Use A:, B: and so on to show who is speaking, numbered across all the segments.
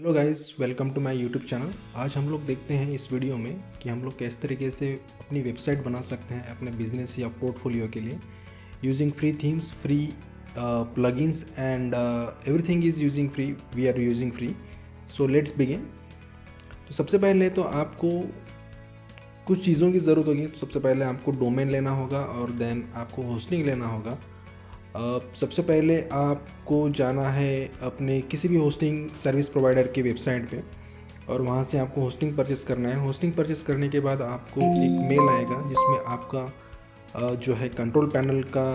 A: Hello guys, welcome to my YouTube channel. आज हम लोग देखते हैं इस वीडियो में कि हम लोग किस तरीके से अपनी वेबसाइट बना सकते हैं अपने बिजनेस या पोर्टफोलियो के लिए using free themes, free plugins and everything is using free. We are using free. So let's begin. तो सबसे पहले तो आपको कुछ चीज़ों की ज़रूरत होगी। तो सबसे पहले आपको डोमेन लेना होगा और देन आपको होस्टिंग लेना होगा। सबसे पहले आपको जाना है अपने किसी भी होस्टिंग सर्विस प्रोवाइडर की वेबसाइट पे और वहाँ से आपको होस्टिंग परचेस करना है। होस्टिंग परचेस करने के बाद आपको एक मेल आएगा जिसमें आपका जो है कंट्रोल पैनल का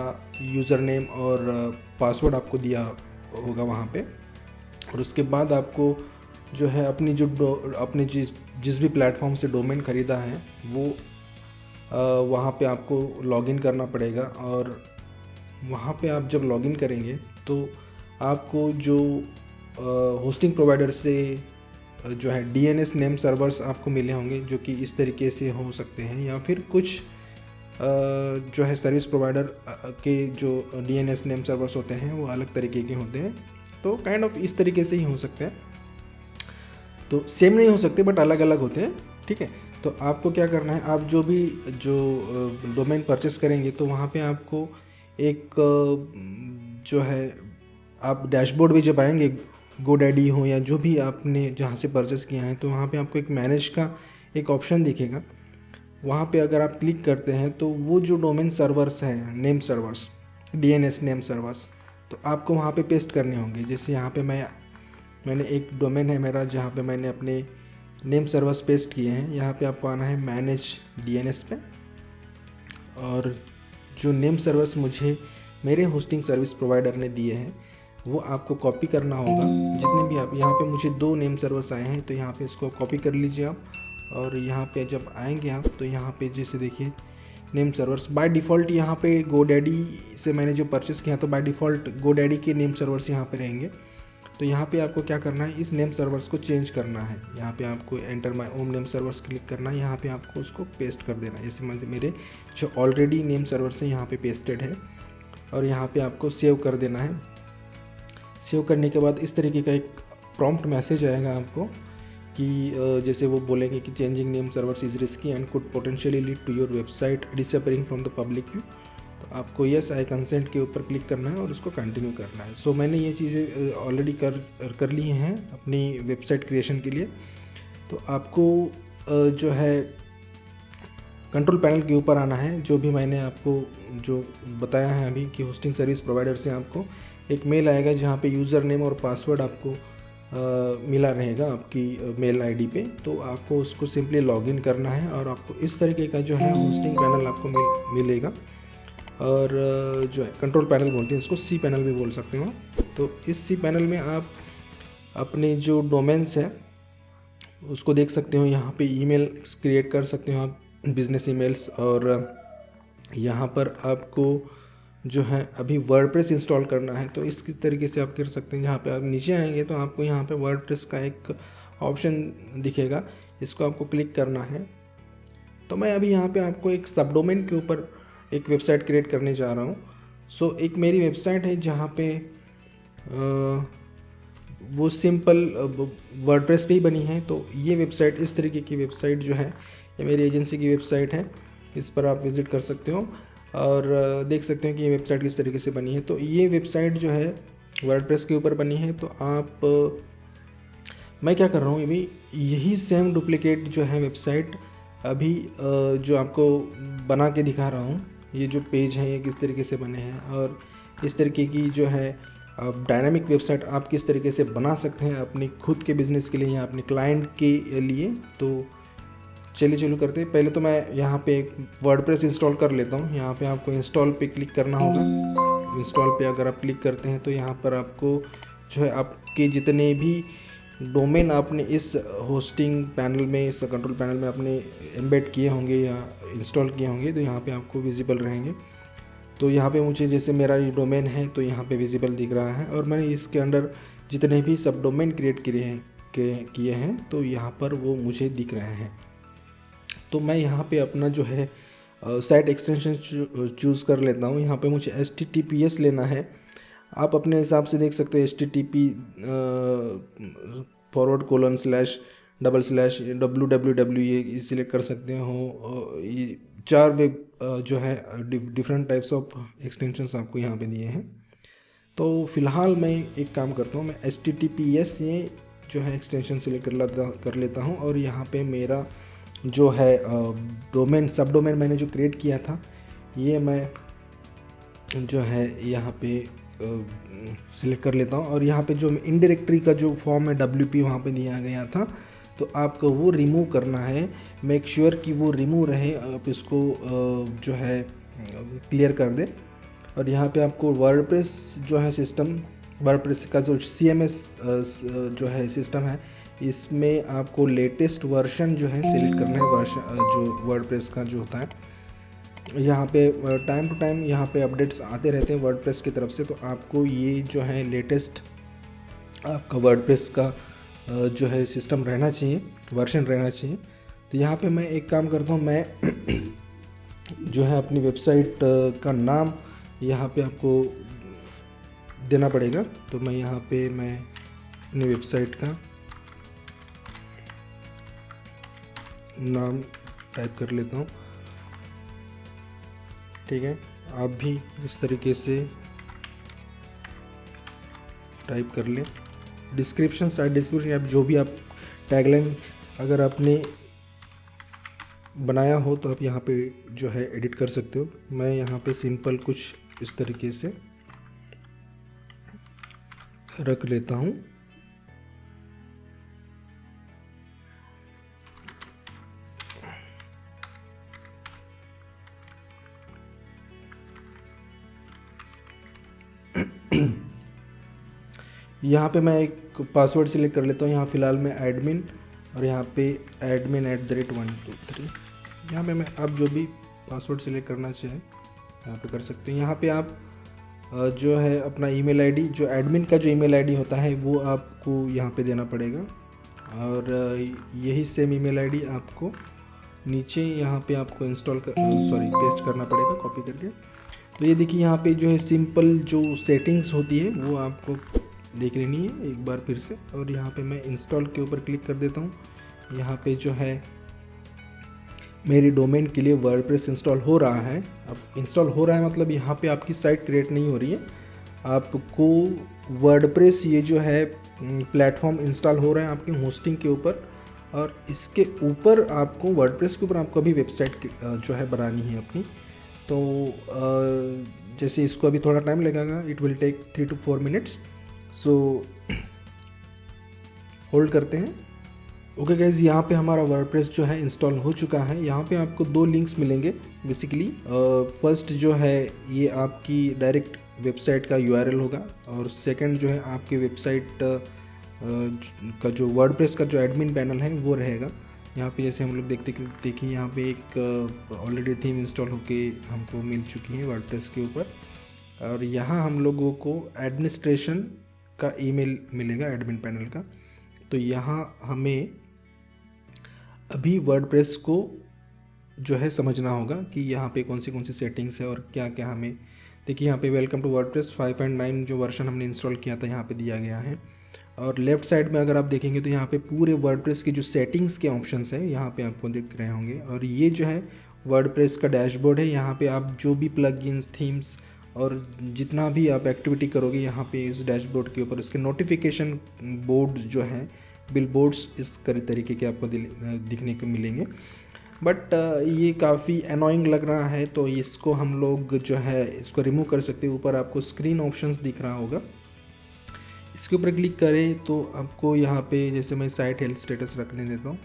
A: यूज़र नेम और पासवर्ड आपको दिया होगा वहाँ पे। और उसके बाद आपको जो है अपनी अपने जिस भी प्लेटफॉर्म से डोमेन ख़रीदा है वो वहाँ पे आपको लॉगिन करना पड़ेगा। और वहाँ पे आप जब लॉगिन करेंगे तो आपको जो होस्टिंग प्रोवाइडर से जो है डीएनएस नेम सर्वर्स आपको मिले होंगे, जो कि इस तरीके से हो सकते हैं, या फिर कुछ जो है सर्विस प्रोवाइडर के जो डीएनएस नेम सर्वर्स होते हैं वो अलग तरीके के होते हैं। तो काइंड ऑफ इस तरीके से ही हो सकते हैं। तो सेम नहीं हो सकते बट अलग अलग होते हैं, ठीक है। तो आपको क्या करना है, आप जो डोमेन परचेस करेंगे तो वहाँ पे आपको एक जो है आप डैशबोर्ड में जब आएंगे, गोडैडी हो या जो भी आपने जहाँ से परचेस किया है, तो वहाँ पे आपको एक मैनेज का एक ऑप्शन दिखेगा। वहाँ पे अगर आप क्लिक करते हैं तो वो जो डोमेन सर्वर्स हैं, name servers, DNS name servers, तो आपको वहाँ पे पेस्ट करने होंगे। जैसे यहाँ पे मैंने एक डोमेन है मेरा जहाँ पे मैंने अपने नेम सर्वर्स पेस्ट किए हैं। यहाँ पे आपको आना है मैनेज डीएनएस पे, और जो नेम सर्वर्स मुझे मेरे होस्टिंग सर्विस प्रोवाइडर ने दिए हैं वो आपको कॉपी करना होगा। जितने भी आप यहाँ पे मुझे 2 नेम सर्वर्स आए हैं तो यहाँ पे इसको कॉपी कर लीजिए आप। और यहाँ पे जब आएंगे आप तो यहाँ पे जैसे देखिए नेम सर्वर्स बाय डिफ़ॉल्ट यहाँ पे गोडैडी से मैंने जो परचेस किया तो बाय डिफ़ॉल्ट गोडैडी के नेम सर्वर्स यहाँ पे रहेंगे। तो यहाँ पे आपको क्या करना है, इस नेम सर्वर्स को चेंज करना है। यहाँ पे आपको enter my own name servers click करना है। यहाँ पे आपको उसको पेस्ट कर देना है। जैसे मेरे जो ऑलरेडी नेम सर्वर्स हैं यहाँ पे पेस्टेड है, और यहाँ पे आपको सेव कर देना है। सेव करने के बाद इस तरीके का एक प्रॉम्प्ट मैसेज आएगा आपको कि जैसे वो बोलेंगे कि changing name servers is risky and could potentially lead to your website disappearing from the public view. तो आपको यस आई कंसेंट के ऊपर क्लिक करना है और उसको कंटिन्यू करना है। सो मैंने ये चीज़ें ऑलरेडी कर ली हैं अपनी वेबसाइट क्रिएशन के लिए। तो आपको जो है कंट्रोल पैनल के ऊपर आना है। जो भी मैंने आपको जो बताया है अभी कि होस्टिंग सर्विस प्रोवाइडर से आपको एक मेल आएगा जहाँ पे यूज़र नेम और पासवर्ड आपको मिला रहेगा आपकी मेल आईडी पे। तो आपको उसको सिंपली लॉगिन करना है और आपको इस तरीके का जो है होस्टिंग पैनल आपको मिलेगा। और जो है कंट्रोल पैनल बोलते हैं इसको, सी पैनल भी बोल सकते हो। तो इस सी पैनल में आप अपने जो डोमेन्स है उसको देख सकते हो। यहाँ पे ईमेल क्रिएट कर सकते हो आप, बिजनेस ईमेल्स। और यहाँ पर आपको जो है अभी वर्डप्रेस इंस्टॉल करना है तो इस किस तरीके से आप कर सकते हैं। यहाँ पे आप नीचे आएंगे तो आपको यहाँ पे वर्डप्रेस का एक ऑप्शन दिखेगा, इसको आपको क्लिक करना है। तो मैं अभी यहाँ पे आपको एक सब डोमेन के ऊपर एक वेबसाइट क्रिएट करने जा रहा हूँ। सो एक मेरी वेबसाइट है जहाँ पे वो सिंपल वर्डप्रेस पे ही बनी है। तो ये वेबसाइट, इस तरीके की वेबसाइट जो है ये मेरी एजेंसी की वेबसाइट है। इस पर आप विज़िट कर सकते हो और देख सकते हो कि ये वेबसाइट किस तरीके से बनी है। तो ये वेबसाइट जो है वर्डप्रेस के ऊपर बनी है। तो आप मैं क्या कर रहा हूँ, अभी यही सेम डुप्लीकेट जो है वेबसाइट अभी जो आपको बना के दिखा रहा हूँ। ये जो पेज हैं ये किस तरीके से बने हैं और इस तरीके की जो है डायनामिक वेबसाइट आप किस तरीके से बना सकते हैं अपने खुद के बिज़नेस के लिए या अपने क्लाइंट के लिए। तो चलिए शुरू करते हैं। पहले तो मैं यहाँ पे वर्डप्रेस इंस्टॉल कर लेता हूँ। यहाँ पे आपको इंस्टॉल पे क्लिक करना होगा। इंस्टॉल पे अगर आप क्लिक करते हैं तो यहाँ पर आपको जो है आपके जितने भी डोमेन आपने इस होस्टिंग पैनल में, इस कंट्रोल पैनल में आपने एम्बेड किए होंगे या इंस्टॉल किए होंगे तो यहाँ पे आपको विजिबल रहेंगे। तो यहाँ पे मुझे जैसे मेरा ये डोमेन है तो यहाँ पे विजिबल दिख रहा है, और मैंने इसके अंदर जितने भी सब डोमेन क्रिएट किए हैं तो यहाँ पर वो मुझे दिख रहे हैं। तो मैं यहाँ पे अपना जो है साइट एक्सटेंशन चूज़ कर लेता हूँ। यहाँ पे मुझे HTTPS लेना है। आप अपने हिसाब से देख सकते हो HTTP //www ये सिलेक्ट कर सकते हो। ये 4 वेब जो है डिफरेंट टाइप्स ऑफ एक्सटेंशंस आपको यहाँ पे दिए हैं। तो फ़िलहाल मैं एक काम करता हूँ, मैं HTTPS ये जो है एक्सटेंशन सिलेक्ट कर लेता हूँ और यहाँ पे मेरा जो है डोमेन सब डोमेन मैंने जो क्रिएट किया था ये मैं जो है यहाँ पे सिलेक्ट कर लेता हूँ। और यहाँ पे जो इन डायरेक्टरी का जो फॉर्म है WP वहाँ पे दिया गया था, तो आपको वो रिमूव करना है। मेक श्योर कि वो रिमूव रहे, आप इसको जो है क्लियर कर दें। और यहाँ पे आपको वर्डप्रेस जो है सिस्टम, वर्डप्रेस का जो CMS जो है सिस्टम है, इसमें आपको लेटेस्ट वर्जन जो है सिलेक्ट करना है। वर्जन जो वर्डप्रेस का जो होता है, यहाँ पे टाइम टू टाइम यहाँ पे अपडेट्स आते रहते हैं वर्डप्रेस की तरफ से, तो आपको ये जो है लेटेस्ट आपका वर्डप्रेस का जो है सिस्टम रहना चाहिए, वर्जन रहना चाहिए। तो यहाँ पे मैं एक काम करता हूँ, मैं जो है अपनी वेबसाइट का नाम यहाँ पे आपको देना पड़ेगा। तो मैं यहाँ पे मैं अपनी वेबसाइट का नाम टाइप कर लेता हूँ, ठीक है। आप भी इस तरीके से टाइप कर लें। डिस्क्रिप्शन साइड डिस्क्रिप्शन आप जो भी आप टैगलाइन अगर आपने बनाया हो तो आप यहाँ पे जो है एडिट कर सकते हो। मैं यहाँ पे सिंपल कुछ इस तरीके से रख लेता हूँ। यहाँ पे मैं एक पासवर्ड सिलेक्ट कर लेता हूँ। यहाँ फ़िलहाल मैं एडमिन और यहाँ पे admin@123 यहाँ पे मैं आप जो भी पासवर्ड सिलेक्ट करना चाहें यहाँ पे कर सकते हैं। यहाँ पे आप जो है अपना ईमेल आईडी, जो एडमिन का जो ईमेल आईडी होता है वो आपको यहाँ पे देना पड़ेगा। और यही सेम ईमेल आईडी आपको नीचे यहाँ पे आपको पेस्ट करना पड़ेगा कॉपी करके। तो ये देखिए यहाँ पे जो है सिंपल जो सेटिंग्स होती है वो आपको देख लेनी है एक बार फिर से। और यहाँ पे मैं इंस्टॉल के ऊपर क्लिक कर देता हूँ। यहाँ पे जो है मेरी डोमेन के लिए वर्डप्रेस इंस्टॉल हो रहा है। अब इंस्टॉल हो रहा है मतलब यहाँ पे आपकी साइट क्रिएट नहीं हो रही है, आपको वर्डप्रेस ये जो है प्लेटफॉर्म इंस्टॉल हो रहा है आपकी होस्टिंग के ऊपर। और इसके ऊपर आपको वर्डप्रेस के ऊपर आपको अभी वेबसाइट जो है बनानी है अपनी। तो जैसे इसको अभी थोड़ा टाइम लगेगा, it will take 3 to 4 minutes. So hold करते हैं। ओके गाइज, यहाँ पे हमारा वर्डप्रेस जो है इंस्टॉल हो चुका है। यहाँ पे आपको 2 लिंक्स मिलेंगे बेसिकली। फर्स्ट जो है ये आपकी डायरेक्ट वेबसाइट का URL होगा, और सेकंड जो है आपकी वेबसाइट का जो वर्डप्रेस का जो एडमिन पैनल है वो रहेगा। यहाँ पे जैसे हम लोग देखिए यहाँ पे एक ऑलरेडी थीम इंस्टॉल होके हमको मिल चुकी है वर्डप्रेस के ऊपर। और यहाँ हम लोगों को एडमिनिस्ट्रेशन का ईमेल मिलेगा एडमिन पैनल का। तो यहाँ हमें अभी वर्डप्रेस को जो है समझना होगा कि यहाँ पे कौन सी सेटिंग्स है और क्या क्या हमें। देखिए यहाँ पे वेलकम टू वर्डप्रेस 5.9 जो वर्जन हमने इंस्टॉल किया था यहाँ पे दिया गया है। और लेफ़्ट साइड में अगर आप देखेंगे तो यहाँ पे पूरे वर्डप्रेस की जो सेटिंग्स के ऑप्शंस हैं यहाँ पे आपको दिख रहे होंगे। और ये जो है वर्डप्रेस का डैशबोर्ड है। यहाँ पे आप जो भी प्लगइन्स, थीम्स और जितना भी आप एक्टिविटी करोगे यहाँ पे इस डैशबोर्ड के ऊपर उसके नोटिफिकेशन बोर्ड जो है, बिल बोर्ड्स इस तरीके के आपको दिखने को मिलेंगे। बट ये काफ़ी अनोइंग लग रहा है, तो इसको हम लोग जो है इसको रिमूव कर सकते हैं। ऊपर आपको स्क्रीन ऑप्शंस दिख रहा होगा, इसके ऊपर क्लिक करें तो आपको यहाँ पे जैसे मैं साइट हेल्थ स्टेटस रखने देता हूँ,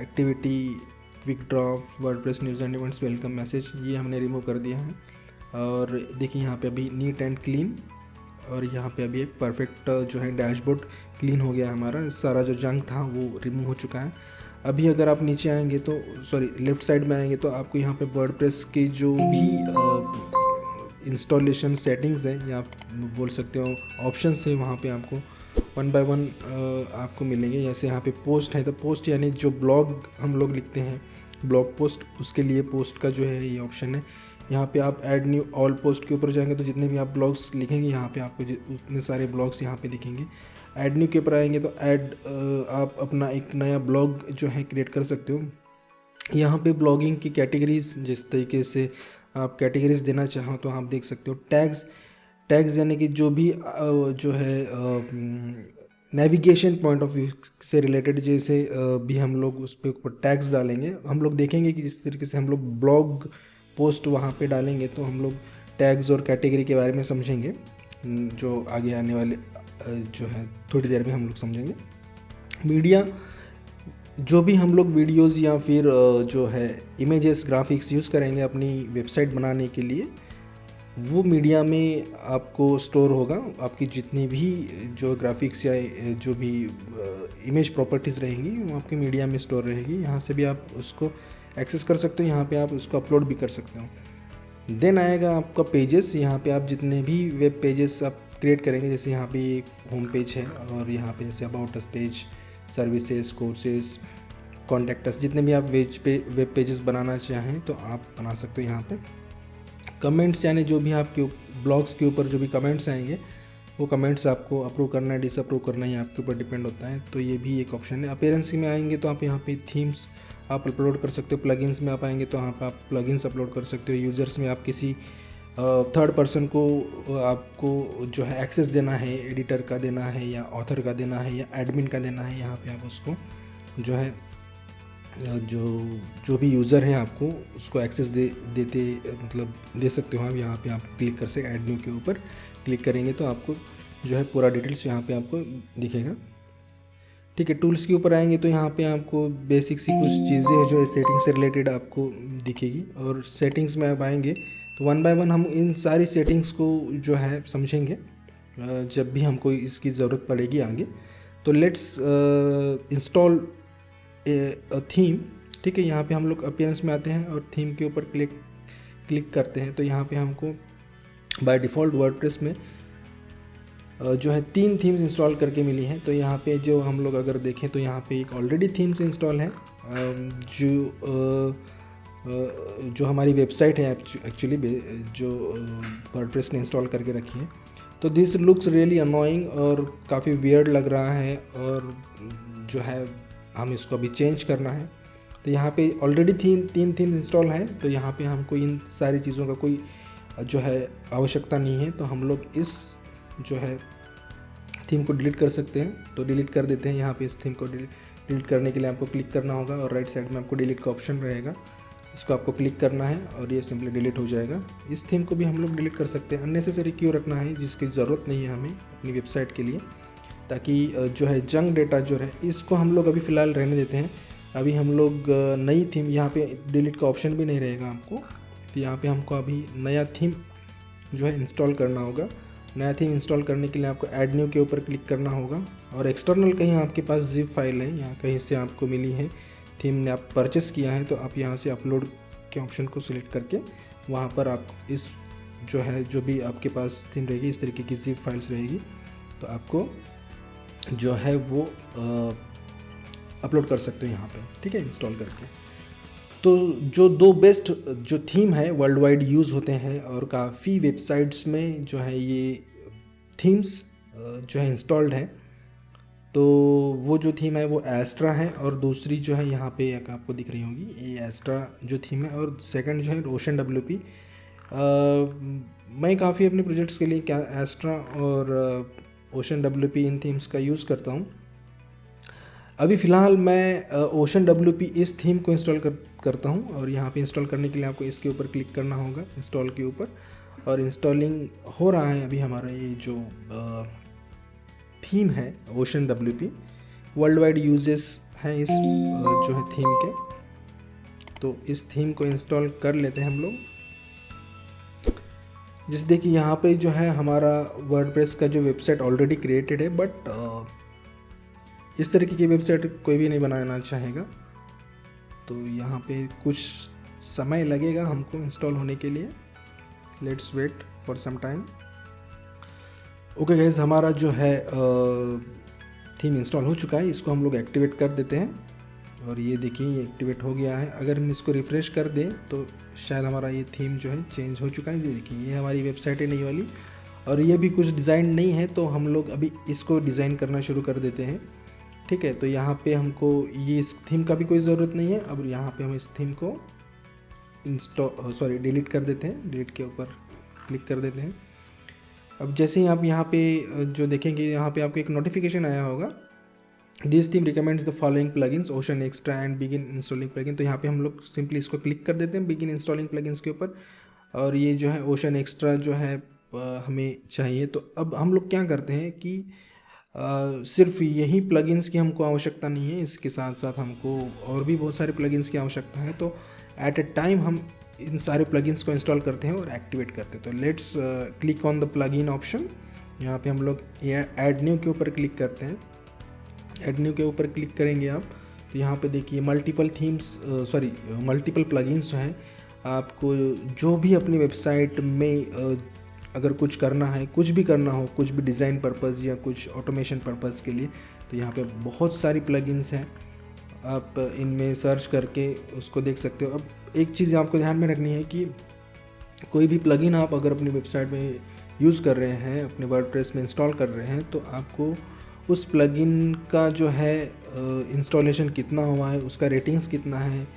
A: activity, quick drop, WordPress news and events, welcome message, ये हमने रिमूव कर दिया है। और देखिए यहाँ पे अभी नीट एंड क्लीन, और यहाँ पे अभी एक परफेक्ट जो है डैशबोर्ड क्लीन हो गया हमारा। सारा जो जंक था वो रिमूव हो चुका है। अभी अगर आप नीचे आएंगे तो लेफ़्ट साइड में आएंगे तो आपको यहाँ पे वर्डप्रेस के जो भी इंस्टॉलेशन सेटिंग्स हैं या आप बोल सकते हो ऑप्शंस है, वहाँ पे आपको 1 by 1 आपको मिलेंगे। जैसे यहाँ पे पोस्ट है तो पोस्ट यानी जो ब्लॉग हम लोग लिखते हैं, ब्लॉग पोस्ट, उसके लिए पोस्ट का जो है ये ऑप्शन है। यहाँ पे आप ऐड न्यू ऑल पोस्ट के ऊपर जाएंगे तो जितने भी आप ब्लॉग्स लिखेंगे यहाँ पे आपको उतने सारे ब्लॉग्स यहाँ पे दिखेंगे। ऐड न्यू के ऊपर आएंगे तो ऐड आप अपना एक नया ब्लॉग जो है क्रिएट कर सकते हो। यहाँ पे ब्लॉगिंग की कैटेगरीज, जिस तरीके से आप कैटेगरीज देना चाहो तो आप देख सकते हो। टैग्स यानी कि जो भी जो है नेविगेशन पॉइंट ऑफ व्यू से रिलेटेड जैसे भी हम लोग उस पर ऊपर टैग्स डालेंगे। हम लोग देखेंगे कि जिस तरीके से हम लोग ब्लॉग पोस्ट वहाँ पे डालेंगे तो हम लोग टैग्स और कैटेगरी के बारे में समझेंगे, जो आगे आने वाले जो है थोड़ी देर में हम लोग समझेंगे। मीडिया, जो भी हम लोग वीडियोस या फिर जो है इमेजेस, ग्राफिक्स यूज़ करेंगे अपनी वेबसाइट बनाने के लिए, वो मीडिया में आपको स्टोर होगा। आपकी जितनी भी जो ग्राफिक्स या जो भी इमेज प्रॉपर्टीज़ रहेंगी वो आपके मीडिया में स्टोर रहेगी। यहाँ से भी आप उसको एक्सेस कर सकते हो, यहाँ पे आप उसको अपलोड भी कर सकते हो। देन आएगा आपका पेजेस। यहाँ पे आप जितने भी वेब पेजेस आप क्रिएट करेंगे, जैसे यहाँ पे एक होम पेज है और यहाँ पे जैसे about us page, services, courses, contact us, जितने भी आप वेब पेजेस बनाना चाहें तो आप बना सकते हो। यहाँ पे कमेंट्स, यानी जो भी आपके ब्लॉग्स के ऊपर जो भी कमेंट्स आएंगे वो कमेंट्स आपको अप्रूव करना है, डिसअप्रूव करना है, आपके ऊपर डिपेंड होता है। तो ये भी एक ऑप्शन है। अपीयरेंस में आएंगे तो आप यहाँ पे थीम्स आप अपलोड कर सकते हो। प्लगइन्स में आप आएंगे तो यहाँ पर आप प्लगइन्स अपलोड कर सकते हो। यूज़र्स में आप किसी थर्ड पर्सन को आपको जो है एक्सेस देना है, एडिटर का देना है या ऑथर का देना है या एडमिन का देना है, यहाँ पे आप उसको जो है जो भी यूज़र है आपको उसको एक्सेस दे सकते हो आप। यहाँ पे आप क्लिक कर सकते, ऐड न्यू के ऊपर क्लिक करेंगे तो आपको जो है पूरा डिटेल्स यहाँ पे आपको दिखेगा। ठीक है, टूल्स के ऊपर आएंगे तो यहाँ पे आपको बेसिक सी कुछ चीज़ें हैं जो सेटिंग से रिलेटेड आपको दिखेगी। और सेटिंग्स में आप आएंगे तो वन बाय वन हम इन सारी सेटिंग्स को जो है समझेंगे जब भी हमको इसकी ज़रूरत पड़ेगी आगे। तो लेट्स इंस्टॉल थीम। ठीक है, यहाँ पे हम लोग अपीयरेंस में आते हैं और थीम के ऊपर क्लिक करते हैं तो यहाँ पे हमको बाय डिफ़ॉल्ट वर्डप्रेस में जो है 3 थीम्स इंस्टॉल करके मिली हैं। तो यहाँ पे जो हम लोग अगर देखें तो यहाँ पे एक ऑलरेडी थीम्स इंस्टॉल है जो हमारी वेबसाइट है एक्चुअली जो वर्डप्रेस ने इंस्टॉल करके रखी है। तो दिस लुक्स रियली अनोइंग और काफ़ी वियर्ड लग रहा है और जो है हम इसको अभी चेंज करना है। तो यहाँ पे ऑलरेडी 3 थीम इंस्टॉल है तो यहाँ पे हमको इन सारी चीज़ों का कोई जो है आवश्यकता नहीं है। तो हम लोग इस जो है थीम को डिलीट कर सकते हैं। तो डिलीट कर देते हैं। यहाँ पे इस थीम को डिलीट करने के लिए आपको क्लिक करना होगा और राइट साइड में आपको डिलीट का ऑप्शन रहेगा, इसको आपको क्लिक करना है और ये सिंपली डिलीट हो जाएगा। इस थीम को भी हम लोग डिलीट कर सकते हैं। अननेसेसरी क्यों रखना है जिसकी ज़रूरत नहीं है हमें अपनी वेबसाइट के लिए, ताकि जो है जंक डेटा जो है इसको हम लोग अभी फ़िलहाल रहने देते हैं। अभी हम लोग नई थीम, यहाँ पे डिलीट का ऑप्शन भी नहीं रहेगा आपको। तो यहाँ पे हमको अभी नया थीम जो है इंस्टॉल करना होगा। नया थीम इंस्टॉल करने के लिए आपको ऐड न्यू के ऊपर क्लिक करना होगा और एक्सटर्नल कहीं आपके पास जिप फाइल है, यहाँ कहीं से आपको मिली है थीम ने, आप परचेस किया है तो आप यहाँ से अपलोड के ऑप्शन को सिलेक्ट करके वहाँ पर आप इस जो है जो भी आपके पास थीम रहेगी इस तरीके की जिप फाइल्स रहेगी तो आपको जो है वो अपलोड कर सकते हो यहाँ पे। ठीक है, इंस्टॉल करके। तो जो 2 बेस्ट जो थीम है वर्ल्ड वाइड यूज़ होते हैं और काफ़ी वेबसाइट्स में जो है ये थीम्स जो है इंस्टॉल्ड है, तो वो जो थीम है वो एस्ट्रा है और दूसरी जो है यहाँ पे एक आपको दिख रही होगी ये एस्ट्रा जो थीम है और सेकंड जो है ओशन WP। मैं काफ़ी अपने प्रोजेक्ट्स के लिए क्या एस्ट्रा और ओशन WP इन थीम्स का यूज़ करता हूँ। अभी फ़िलहाल मैं ओशन WP इस थीम को इंस्टॉल करता हूँ और यहाँ पे इंस्टॉल करने के लिए आपको इसके ऊपर क्लिक करना होगा, इंस्टॉल के ऊपर, और इंस्टॉलिंग हो रहा है अभी हमारा ये जो थीम है ocean WP। World wide uses हैं इस जो है थीम के। तो इस थीम को इंस्टॉल कर लेते हैं हम लोग। जैसे देखिए यहाँ पे जो है हमारा वर्डप्रेस का जो वेबसाइट ऑलरेडी क्रिएटेड है, बट इस तरीके की वेबसाइट कोई भी नहीं बनाना चाहेगा तो यहाँ पे कुछ समय लगेगा हमको इंस्टॉल होने के लिए। Let's wait for some time. Okay guys, हमारा जो है थीम इंस्टॉल हो चुका है। इसको हम लोग एक्टिवेट कर देते हैं और ये देखिए ये एक्टिवेट हो गया है। अगर हम इसको रिफ़्रेश कर दें तो शायद हमारा ये थीम जो है चेंज हो चुका है। ये देखिए ये हमारी वेबसाइट है नई वाली और ये भी कुछ डिज़ाइन नहीं है, तो हम लोग अभी इसको डिज़ाइन करना शुरू कर देते हैं। ठीक है, तो यहाँ पे हमको ये इस थीम का भी कोई ज़रूरत नहीं है। अब यहाँ पे हम इस थीम को डिलीट कर देते हैं, डिलीट के ऊपर क्लिक कर देते हैं। अब जैसे ही आप यहाँ पे जो देखेंगे, यहाँ पे आपको एक नोटिफिकेशन आया होगा, this theme recommends the following plugins ocean extra and begin installing plugin. तो यहाँ पे हम लोग सिंपली इसको क्लिक कर देते हैं बिगिन इंस्टॉलिंग प्लगइन्स के ऊपर, और ये जो है ओशन एक्स्ट्रा जो है हमें चाहिए। तो अब हम लोग क्या करते हैं कि सिर्फ यही प्लगइन्स की हमको आवश्यकता नहीं है, इसके साथ साथ हमको और भी बहुत सारे प्लगइन्स की आवश्यकता है। तो एट ए टाइम हम इन सारे प्लगइन्स को इंस्टॉल करते हैं और एक्टिवेट करते हैं। तो let's click on the plugin option. यहाँ पे हम लोग ऐड न्यू के ऊपर क्लिक करते हैं। ऐड न्यू के ऊपर क्लिक करेंगे आप, तो यहाँ पे देखिए मल्टीपल प्लगइन्स जो हैं, आपको जो भी अपनी वेबसाइट में अगर कुछ करना है, कुछ भी करना हो, कुछ भी डिज़ाइन पर्पज़ या कुछ ऑटोमेशन पर्पज़ के लिए, तो यहाँ पे बहुत सारी प्लगइन्स हैं। आप इनमें सर्च करके उसको देख सकते हो। अब एक चीज़ आपको ध्यान में रखनी है कि कोई भी प्लगइन आप अगर अपनी वेबसाइट में यूज़ कर रहे हैं, अपने वर्डप्रेस में इंस्टॉल कर रहे हैं, तो आपको उस प्लगइन का जो है इंस्टॉलेशन कितना हुआ है, उसका रेटिंग्स कितना है,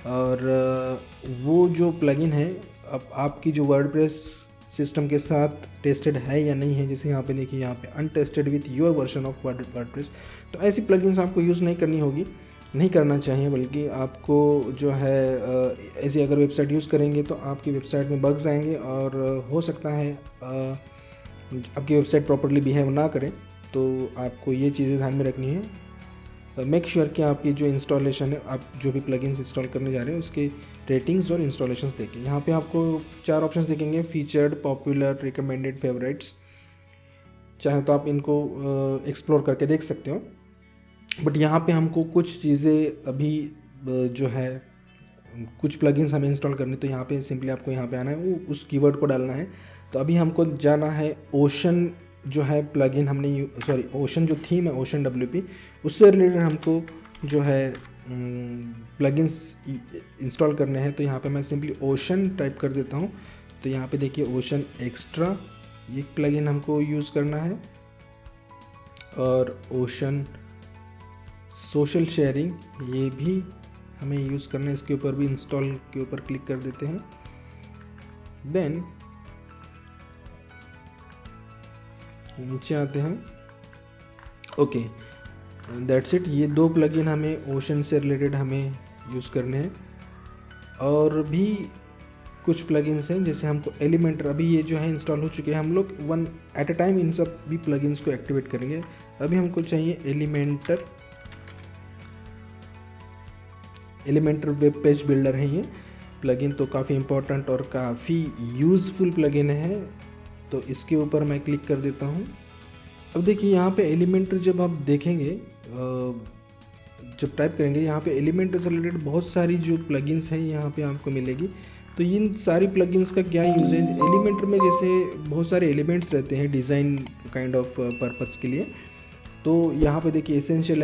A: और वो जो प्लगइन है अब आपकी जो वर्डप्रेस सिस्टम के साथ टेस्टेड है या नहीं है। जैसे यहाँ पे देखिए, यहाँ पे untested with your version of WordPress. तो ऐसी प्लगइन्स आपको यूज़ नहीं करनी होगी, नहीं करना चाहिए, बल्कि आपको जो है ऐसी अगर वेबसाइट यूज़ करेंगे तो आपकी वेबसाइट में बग्स आएंगे, और हो सकता है आपकी वेबसाइट प्रॉपर्ली बिहेव ना करें। तो आपको ये चीज़ें ध्यान में रखनी है। मेक श्योर कि आपकी जो इंस्टॉलेशन है, आप जो भी प्लगइन्स इंस्टॉल करने जा रहे हैं, उसके रेटिंग्स और इंस्टॉलेशंस देखें। यहाँ पे आपको 4 ऑप्शंस दिखेंगे, फीचर्ड, पॉपुलर, रिकमेंडेड, फेवरेट्स। चाहे तो आप इनको एक्सप्लोर करके देख सकते हो, बट यहाँ पे हमको कुछ चीज़ें अभी जो है कुछ प्लगइन्स हमें इंस्टॉल करने, तो यहाँ पे सिंपली आपको यहाँ पे आना है, वो उस कीवर्ड को डालना है। तो अभी हमको जाना है ओशन जो है प्लगइन ओशन जो थीम है, ओशन WP, उससे रिलेटेड हमको जो है प्लगइन्स इंस्टॉल करने हैं। तो यहाँ पे मैं सिंपली ओशन टाइप कर देता हूँ। तो यहाँ पे देखिए ओशन एक्स्ट्रा, ये प्लगइन हमको यूज़ करना है, और ओशन सोशल शेयरिंग, ये भी हमें यूज़ करना है। इसके ऊपर भी इंस्टॉल के ऊपर क्लिक कर देते हैं। देन नीचे आते हैं। Okay, that's it. ये 2 प्लगइन हमें ओशन से रिलेटेड हमें यूज़ करने हैं। और भी कुछ प्लगइन्स हैं, जैसे हमको एलिमेंटर, अभी ये जो है इंस्टॉल हो चुके हैं। हम लोग one at a time in सब भी प्लगइन्स को एक्टिवेट करेंगे। अभी हमको चाहिए एलिमेंटर वेब पेज बिल्डर है ये प्लगइन। तो काफ़ी इंपॉर्टेंट और काफ़ी यूज़फुल प्लगइन है, तो इसके ऊपर मैं क्लिक कर देता हूँ। अब देखिए यहाँ पे एलिमेंटर जब आप देखेंगे, जब टाइप करेंगे, यहाँ पे एलिमेंटर से रिलेटेड बहुत सारी जो प्लगइन्स हैं यहाँ पे आपको मिलेगी। तो इन सारी प्लगइन्स का क्या यूज़ है? एलिमेंटर में जैसे बहुत सारे एलिमेंट्स रहते हैं डिज़ाइन काइंड ऑफ पर्पज़ के लिए। तो यहाँ पे देखिए एसेंशियल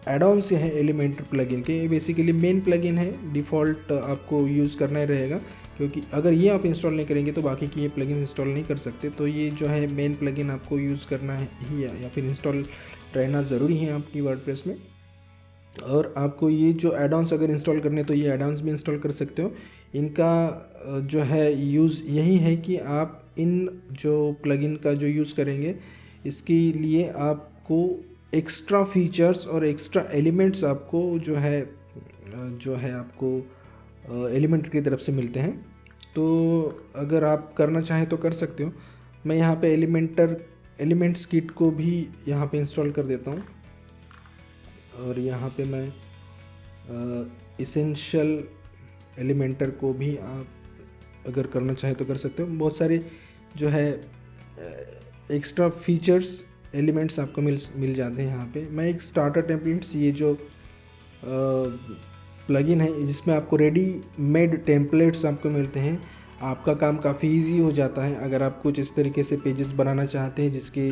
A: एड-ऑन्स हैं एलिमेंटर प्लगइन के। ये बेसिकली मेन प्लगइन है, डिफ़ॉल्ट आपको यूज़ करना ही रहेगा, क्योंकि अगर ये आप इंस्टॉल नहीं करेंगे तो बाकी की ये प्लगइन इंस्टॉल नहीं कर सकते। तो ये जो है मेन प्लगइन आपको यूज़ करना है ही, या फिर इंस्टॉल रहना ज़रूरी है आपकी वर्डप्रेस में। और आपको ये जो एड-ऑन्स अगर इंस्टॉल करने, तो ये एड-ऑन्स भी इंस्टॉल कर सकते हो। इनका जो है यूज़ यही है कि आप इन जो प्लगइन का जो यूज़ करेंगे, इसके लिए आपको एक्स्ट्रा फीचर्स और एक्स्ट्रा एलिमेंट्स आपको जो है आपको एलिमेंटर की तरफ से मिलते हैं। तो अगर आप करना चाहें तो कर सकते हो। मैं यहाँ पे एलिमेंट्स किट को भी यहाँ पे इंस्टॉल कर देता हूँ, और यहाँ पे मैं इसेंशियल एलिमेंटर को भी आप अगर करना चाहें तो कर सकते हो। बहुत सारे जो है एक्स्ट्रा फीचर्स एलिमेंट्स आपको मिल जाते हैं यहाँ पे। मैं एक स्टार्टर टेम्पलेट्स, ये जो प्लगइन है, जिसमें आपको रेडी मेड टेम्पलेट्स आपको मिलते हैं। आपका काम काफ़ी इजी हो जाता है अगर आप कुछ इस तरीके से पेजेस बनाना चाहते हैं जिसके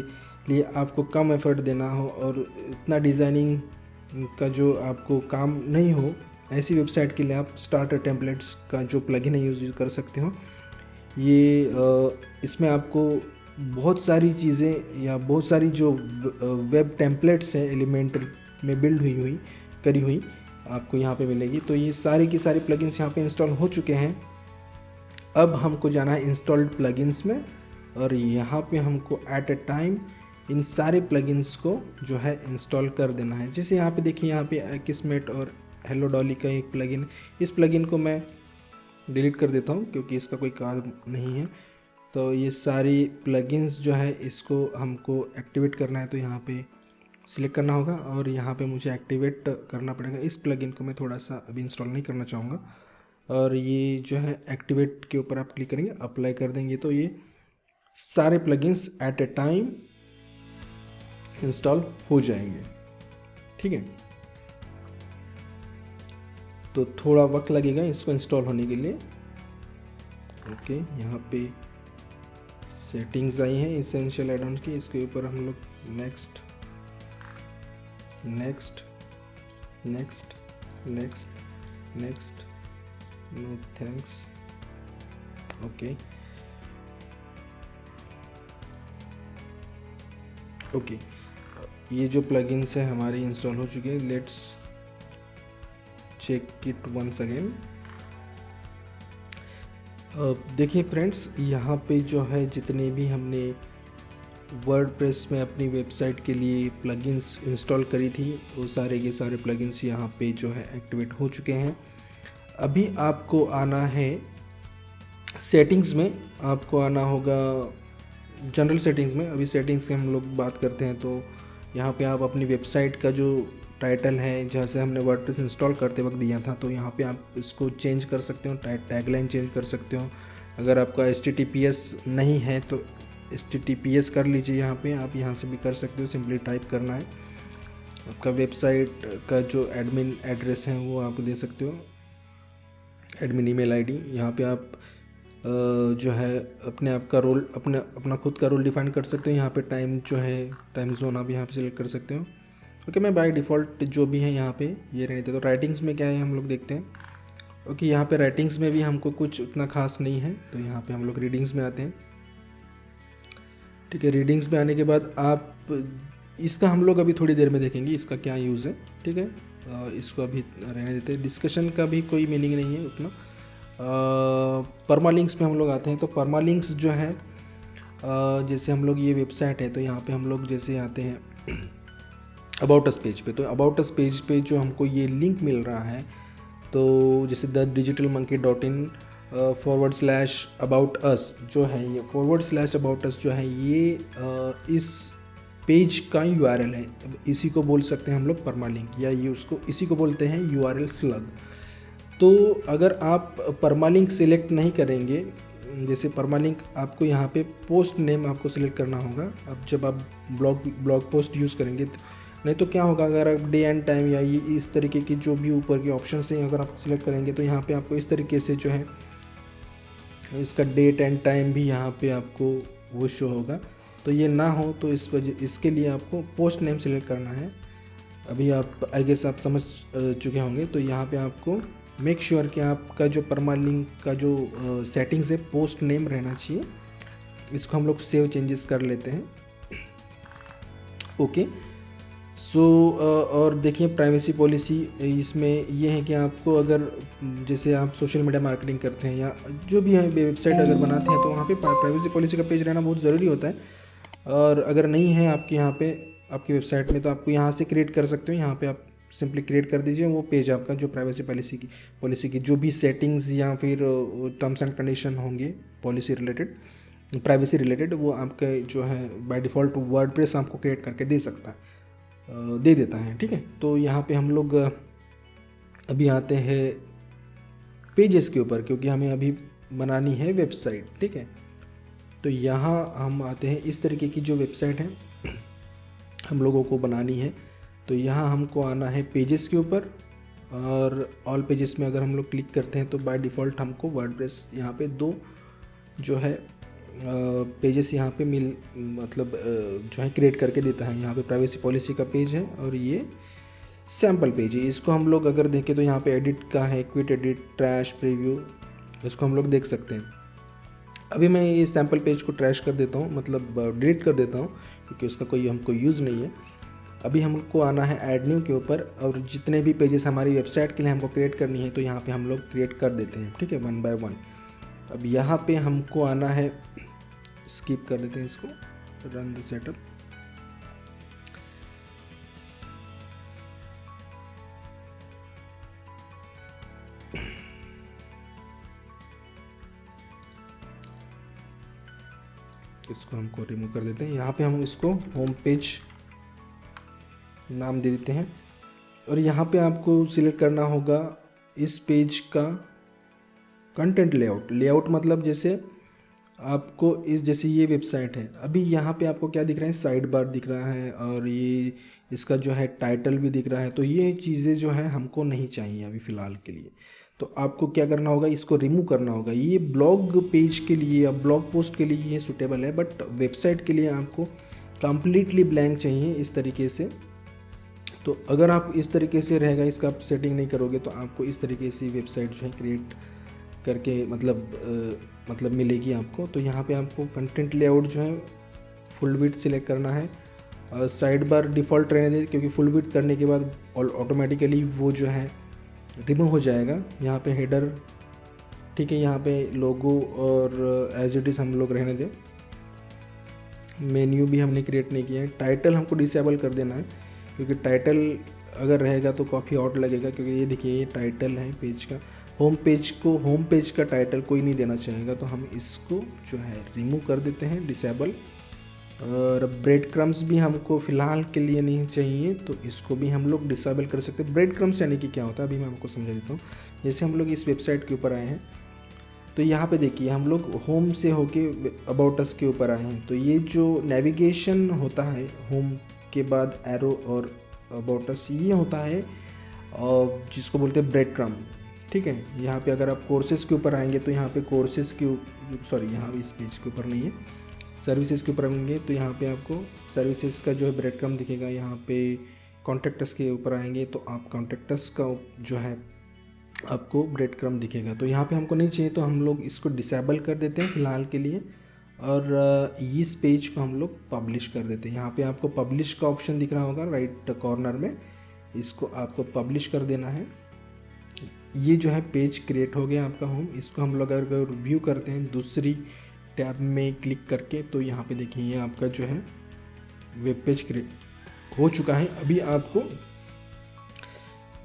A: लिए आपको कम एफर्ट देना हो और इतना डिज़ाइनिंग का जो आपको काम नहीं हो। ऐसी वेबसाइट के लिए आप स्टार्टर टेम्पलेट्स का जो प्लगइन है यूज़ कर सकते हो। ये इसमें आपको बहुत सारी चीज़ें या बहुत सारी जो वेब टेम्पलेट्स हैं एलिमेंटर में बिल्ड हुई करी हुई आपको यहाँ पे मिलेगी। तो ये सारी की सारी प्लगइन्स यहाँ पे इंस्टॉल हो चुके हैं। अब हमको जाना है इंस्टॉल्ड प्लगइन्स में और यहाँ पे हमको एट अ टाइम इन सारे प्लगइन्स को जो है इंस्टॉल कर देना है। जैसे यहाँ पे देखिए, यहाँ पे एक्समेट और हेलो डॉली का एक प्लगइन, इस प्लगइन को मैं डिलीट कर देता हूँ क्योंकि इसका कोई काम नहीं है। तो ये सारी प्लगइन्स जो है इसको हमको एक्टिवेट करना है, तो यहाँ पे सिलेक्ट करना होगा और यहाँ पे मुझे एक्टिवेट करना पड़ेगा। इस प्लगइन को मैं थोड़ा सा अभी इंस्टॉल नहीं करना चाहूँगा और ये जो है एक्टिवेट के ऊपर आप क्लिक करेंगे, अप्लाई कर देंगे तो ये सारे plugins at a time install हो जाएंगे। ठीक है, तो थोड़ा वक्त लगेगा इसको इंस्टॉल होने के लिए। ओके, यहाँ पे सेटिंग्स आई हैं इसेंशियल एड ऑन की, इसके ऊपर हम लोग next next next next next no thanks. Okay okay, ये जो प्लगइन्स है हमारी इंस्टॉल हो चुके हैं। Let's check it once again. देखिए फ्रेंड्स, यहाँ पे जो है जितने भी हमने वर्डप्रेस में अपनी वेबसाइट के लिए प्लगइन्स इंस्टॉल करी थी वो सारे के सारे प्लगइन्स यहाँ पे जो है एक्टिवेट हो चुके हैं। अभी आपको आना है सेटिंग्स में, आपको आना होगा जनरल सेटिंग्स में। अभी सेटिंग्स की हम लोग बात करते हैं तो यहाँ पे आप अपनी वेबसाइट का जो टाइटल है, जैसे हमने वर्डप्रेस इंस्टॉल करते वक्त दिया था, तो यहाँ पे आप इसको चेंज कर सकते हो, टैगलाइन चेंज कर सकते हो। अगर आपका HTTPS नहीं है तो HTTPS कर लीजिए, यहाँ पे आप यहाँ से भी कर सकते हो। सिंपली टाइप करना है, आपका वेबसाइट का जो एडमिन एड्रेस है वो आप दे सकते हो, एडमिन ईमेल आईडी। यहाँ पे आप जो है अपने आप का रोल, अपना खुद का रोल डिफाइन कर सकते हो। यहाँ पे टाइम जो है, टाइम जोन आप यहाँ पे सिलेक्ट कर सकते हो। ओके, मैं बाय डिफ़ॉल्ट जो भी है यहाँ पे ये रहने देता हूँ। तो राइटिंग्स में क्या है हम लोग देखते हैं। ओके, यहाँ पे राइटिंग्स में भी हमको कुछ उतना खास नहीं है, तो यहाँ पे हम लोग रीडिंग्स में आते हैं। ठीक है, रीडिंग्स में आने के बाद आप इसका हम लोग अभी थोड़ी देर में देखेंगे इसका क्या यूज़ है। ठीक है, इसको अभी रहने देते हैं। डिस्कशन का भी कोई मीनिंग नहीं है उतना। परमालिंक्स पे हम लोग आते हैं। तो परमालिंक्स जो है जैसे हम लोग ये वेबसाइट है तो यहाँ पे हम लोग जैसे आते हैं अबाउट अस पेज पे, तो अबाउट अस पेज पे जो हमको ये लिंक मिल रहा है, तो जैसे thedigitalmonkey.in /about us जो है, ये /about us जो है ये इस पेज का URL है। इसी को बोल सकते हैं हम लोग परमालिंक, या ये उसको इसी को बोलते हैं URL स्लग। तो अगर आप परमालिंक सिलेक्ट नहीं करेंगे, जैसे परमालिंक आपको यहाँ पे पोस्ट नेम आपको सिलेक्ट करना होगा। अब जब आप ब्लॉग पोस्ट यूज़ करेंगे नहीं तो क्या होगा, अगर आप डे एंड टाइम या ये इस तरीके की जो भी ऊपर के ऑप्शन हैं अगर आप सिलेक्ट करेंगे तो यहाँ पे आपको इस तरीके से जो है इसका डेट एंड टाइम भी यहाँ पे आपको वो शो होगा। तो ये ना हो तो इसके लिए आपको पोस्ट नेम सिलेक्ट करना है। अभी आप आई गेस आप समझ चुके होंगे। तो यहाँ पे आपको मेक श्योर कि आपका जो परमालिंक का जो सेटिंग्स है पोस्ट नेम रहना चाहिए। इसको हम लोग सेव चेंजेस कर लेते हैं। ओके, सो और देखिए प्राइवेसी पॉलिसी इसमें ये है कि आपको अगर जैसे आप सोशल मीडिया मार्केटिंग करते हैं या जो भी है वेबसाइट अगर बनाते हैं तो वहाँ पे प्राइवेसी पॉलिसी का पेज रहना बहुत ज़रूरी होता है। और अगर नहीं है आपके यहाँ पे आपकी वेबसाइट में तो आपको यहाँ से क्रिएट कर सकते हो। यहाँ पे आप सिंपली क्रिएट कर दीजिए वो पेज आपका, जो प्राइवेसी पॉलिसी की जो भी सेटिंग्स या फिर टर्म्स एंड कंडीशन होंगे पॉलिसी रिलेटेड, प्राइवेसी रिलेटेड, वो आपके जो है बाय डिफ़ॉल्ट वर्डप्रेस आपको क्रिएट करके दे देता है। ठीक है, तो यहाँ पे हम लोग अभी आते हैं पेजेस के ऊपर, क्योंकि हमें अभी बनानी है वेबसाइट। ठीक है, तो यहाँ हम आते हैं, इस तरीके की जो वेबसाइट है हम लोगों को बनानी है। तो यहाँ हमको आना है पेजेस के ऊपर, और ऑल पेजेस में अगर हम लोग क्लिक करते हैं तो बाय डिफ़ॉल्ट हमको वर्डप्रेस यहाँ पे 2 जो है पेजेस यहाँ पे मतलब जो है क्रिएट करके देता है। यहाँ पे प्राइवेसी पॉलिसी का पेज है और ये सैम्पल पेज है। इसको हम लोग अगर देखें तो यहाँ पे एडिट का है, क्विट एडिट, ट्रैश, प्रीव्यू, इसको हम लोग देख सकते हैं। अभी मैं ये सैम्पल पेज को ट्रैश कर देता हूँ, मतलब डिलीट कर देता हूँ, क्योंकि उसका कोई हमको यूज़ नहीं है। अभी हमको आना है ऐड न्यू के ऊपर, और जितने भी पेजेस हमारी वेबसाइट के लिए हमको क्रिएट करनी है तो यहाँ पे हम लोग क्रिएट कर देते हैं, ठीक है, 1 बाय 1। अब यहाँ पे हमको आना है, स्किप कर देते हैं इसको, रन द सेटअप। इसको हमको रिमूव कर देते हैं। यहाँ पे हम इसको होम पेज नाम दे देते हैं, और यहाँ पे आपको सिलेक्ट करना होगा इस पेज का कंटेंट लेआउट। लेआउट मतलब जैसे आपको जैसे ये वेबसाइट है, अभी यहाँ पे आपको क्या दिख रहा है, साइड बार दिख रहा है, और ये इसका जो है टाइटल भी दिख रहा है। तो ये चीज़ें जो है हमको नहीं चाहिए अभी फ़िलहाल के लिए। तो आपको क्या करना होगा, इसको रिमूव करना होगा। ये ब्लॉग पेज के लिए या ब्लॉग पोस्ट के लिए ये सूटेबल है, बट वेबसाइट के लिए आपको कम्प्लीटली ब्लैंक चाहिए इस तरीके से। तो अगर आप इस तरीके से रहेगा, इसका आप सेटिंग नहीं करोगे, तो आपको इस तरीके से वेबसाइट जो है क्रिएट करके मतलब मिलेगी आपको। तो यहाँ पे आपको कंटेंट लेआउट जो है फुल विड्थ सिलेक्ट करना है, और साइड बार डिफ़ॉल्ट रहने दे, क्योंकि फुल विड्थ करने के बाद ऑटोमेटिकली वो जो है रिमूव हो जाएगा। यहाँ पे हेडर, ठीक है, यहाँ पे लोगो और एज इट इज़ हम लोग रहने दें। मेन्यू भी हमने क्रिएट नहीं किया है। टाइटल हमको डिसेबल कर देना है, क्योंकि टाइटल अगर रहेगा तो काफ़ी ऑड लगेगा, क्योंकि ये देखिए ये टाइटल है पेज का। होम पेज का टाइटल कोई नहीं देना चाहेगा, तो हम इसको जो है रिमूव कर देते हैं, डिसेबल। और ब्रेड क्रम्स भी हमको फ़िलहाल के लिए नहीं चाहिए, तो इसको भी हम लोग डिसेबल कर सकते हैं। ब्रेड क्रम्स यानी कि क्या होता है, अभी मैं आपको समझा देता हूँ। जैसे हम लोग इस वेबसाइट के ऊपर आए हैं, तो यहाँ पे देखिए हम लोग होम से होके अबाउट अस के ऊपर आए हैं। तो ये जो नेविगेशन होता है, होम के बाद एरो और अबाउट अस, ये होता है जिसको बोलते हैं ब्रेड क्रम्ब, ठीक है। यहाँ पे अगर आप कोर्सेज़ के ऊपर आएंगे तो यहाँ पे कोर्सेज़ के यहाँ इस पेज के ऊपर नहीं है, सर्विसेज के ऊपर आएंगे तो यहाँ पे आपको सर्विसेज का जो है ब्रेड क्रम्ब दिखेगा। यहाँ पे कॉन्टैक्टस के ऊपर आएंगे तो आप कॉन्टैक्टस का जो है आपको ब्रेड क्रम्ब दिखेगा। तो यहाँ पे हमको नहीं चाहिए, तो हम लोग इसको डिसेबल कर देते हैं फ़िलहाल के लिए, और इस पेज को हम लोग पब्लिश कर देते हैं। यहाँ पे आपको पब्लिश का ऑप्शन दिख रहा होगा राइट कॉर्नर में, इसको आपको पब्लिश कर देना है। ये जो है पेज क्रिएट हो गया आपका होम। इसको हम लोग अगर रिव्यू करते हैं दूसरी टैब में क्लिक करके, तो यहाँ पे देखिए ये आपका जो है वेब पेज क्रिएट हो चुका है। अभी आपको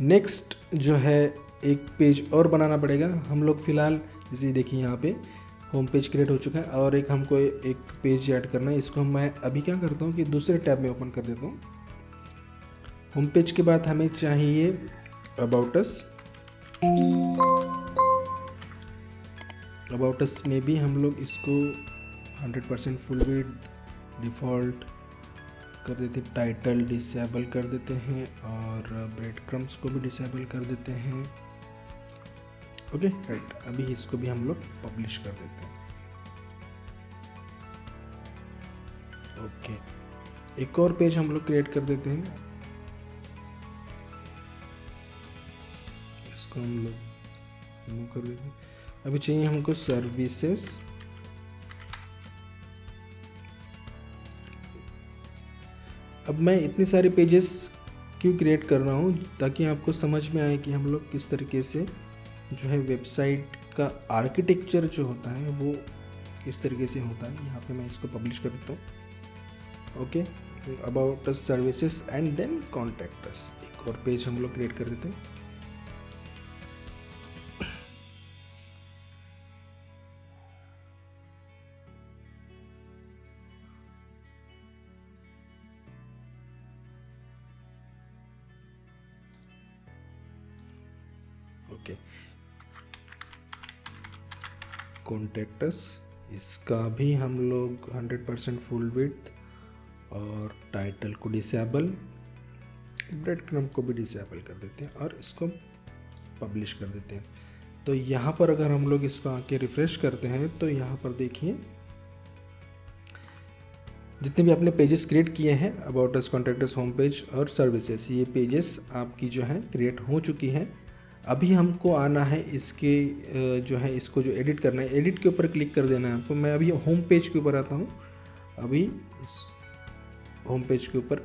A: नेक्स्ट जो है एक पेज और बनाना पड़ेगा। हम लोग फ़िलहाल जैसे देखिए यहाँ पे होम पेज क्रिएट हो चुका है, और एक हमको एक पेज ऐड करना है। इसको मैं अभी क्या करता हूँ कि दूसरे टैब में ओपन कर देता हूँ। होम पेज के बाद हमें चाहिए अबाउट अस। अबाउट अस में भी हम लोग इसको 100% फुल विड्थ डिफ़ॉल्ट कर देते हैं, टाइटल डिसेबल कर देते हैं, और ब्रेड क्रम्स को भी डिसेबल कर देते हैं। ओके राइट, अभी इसको भी हम लोग पब्लिश कर देते हैं। ओके, एक और पेज हम लोग क्रिएट कर देते हैं। इसको हम लोग रिमूव कर देते हैं। अभी चाहिए हमको सर्विसेज। अब मैं इतने सारे पेजेस क्यों क्रिएट कर रहा हूँ, ताकि आपको समझ में आए कि हम लोग किस तरीके से जो है वेबसाइट का आर्किटेक्चर जो होता है वो किस तरीके से होता है। यहाँ पे मैं इसको पब्लिश कर देता हूँ। Okay, about us, services and then contact us. एक और पेज हम लोग क्रिएट कर देते हैं। ओके, कॉन्टैक्ट अस, इसका भी हम लोग 100% फुल विड्थ, और टाइटल को डिसेबल, ब्रेड क्रम्ब को भी डिसेबल कर देते हैं, और इसको पब्लिश कर देते हैं। तो यहाँ पर अगर हम लोग इसको आके रिफ्रेश करते हैं, तो यहाँ पर देखिए जितने भी आपने पेजेस क्रिएट किए हैं, about us, contact us, home page और सर्विसेज, ये पेजेस आपकी जो है क्रिएट हो चुकी है। अभी हमको आना है इसके जो है इसको जो एडिट करना है, एडिट के ऊपर क्लिक कर देना है आपको। मैं अभी होम पेज के ऊपर आता हूँ, अभी इस होम पेज के ऊपर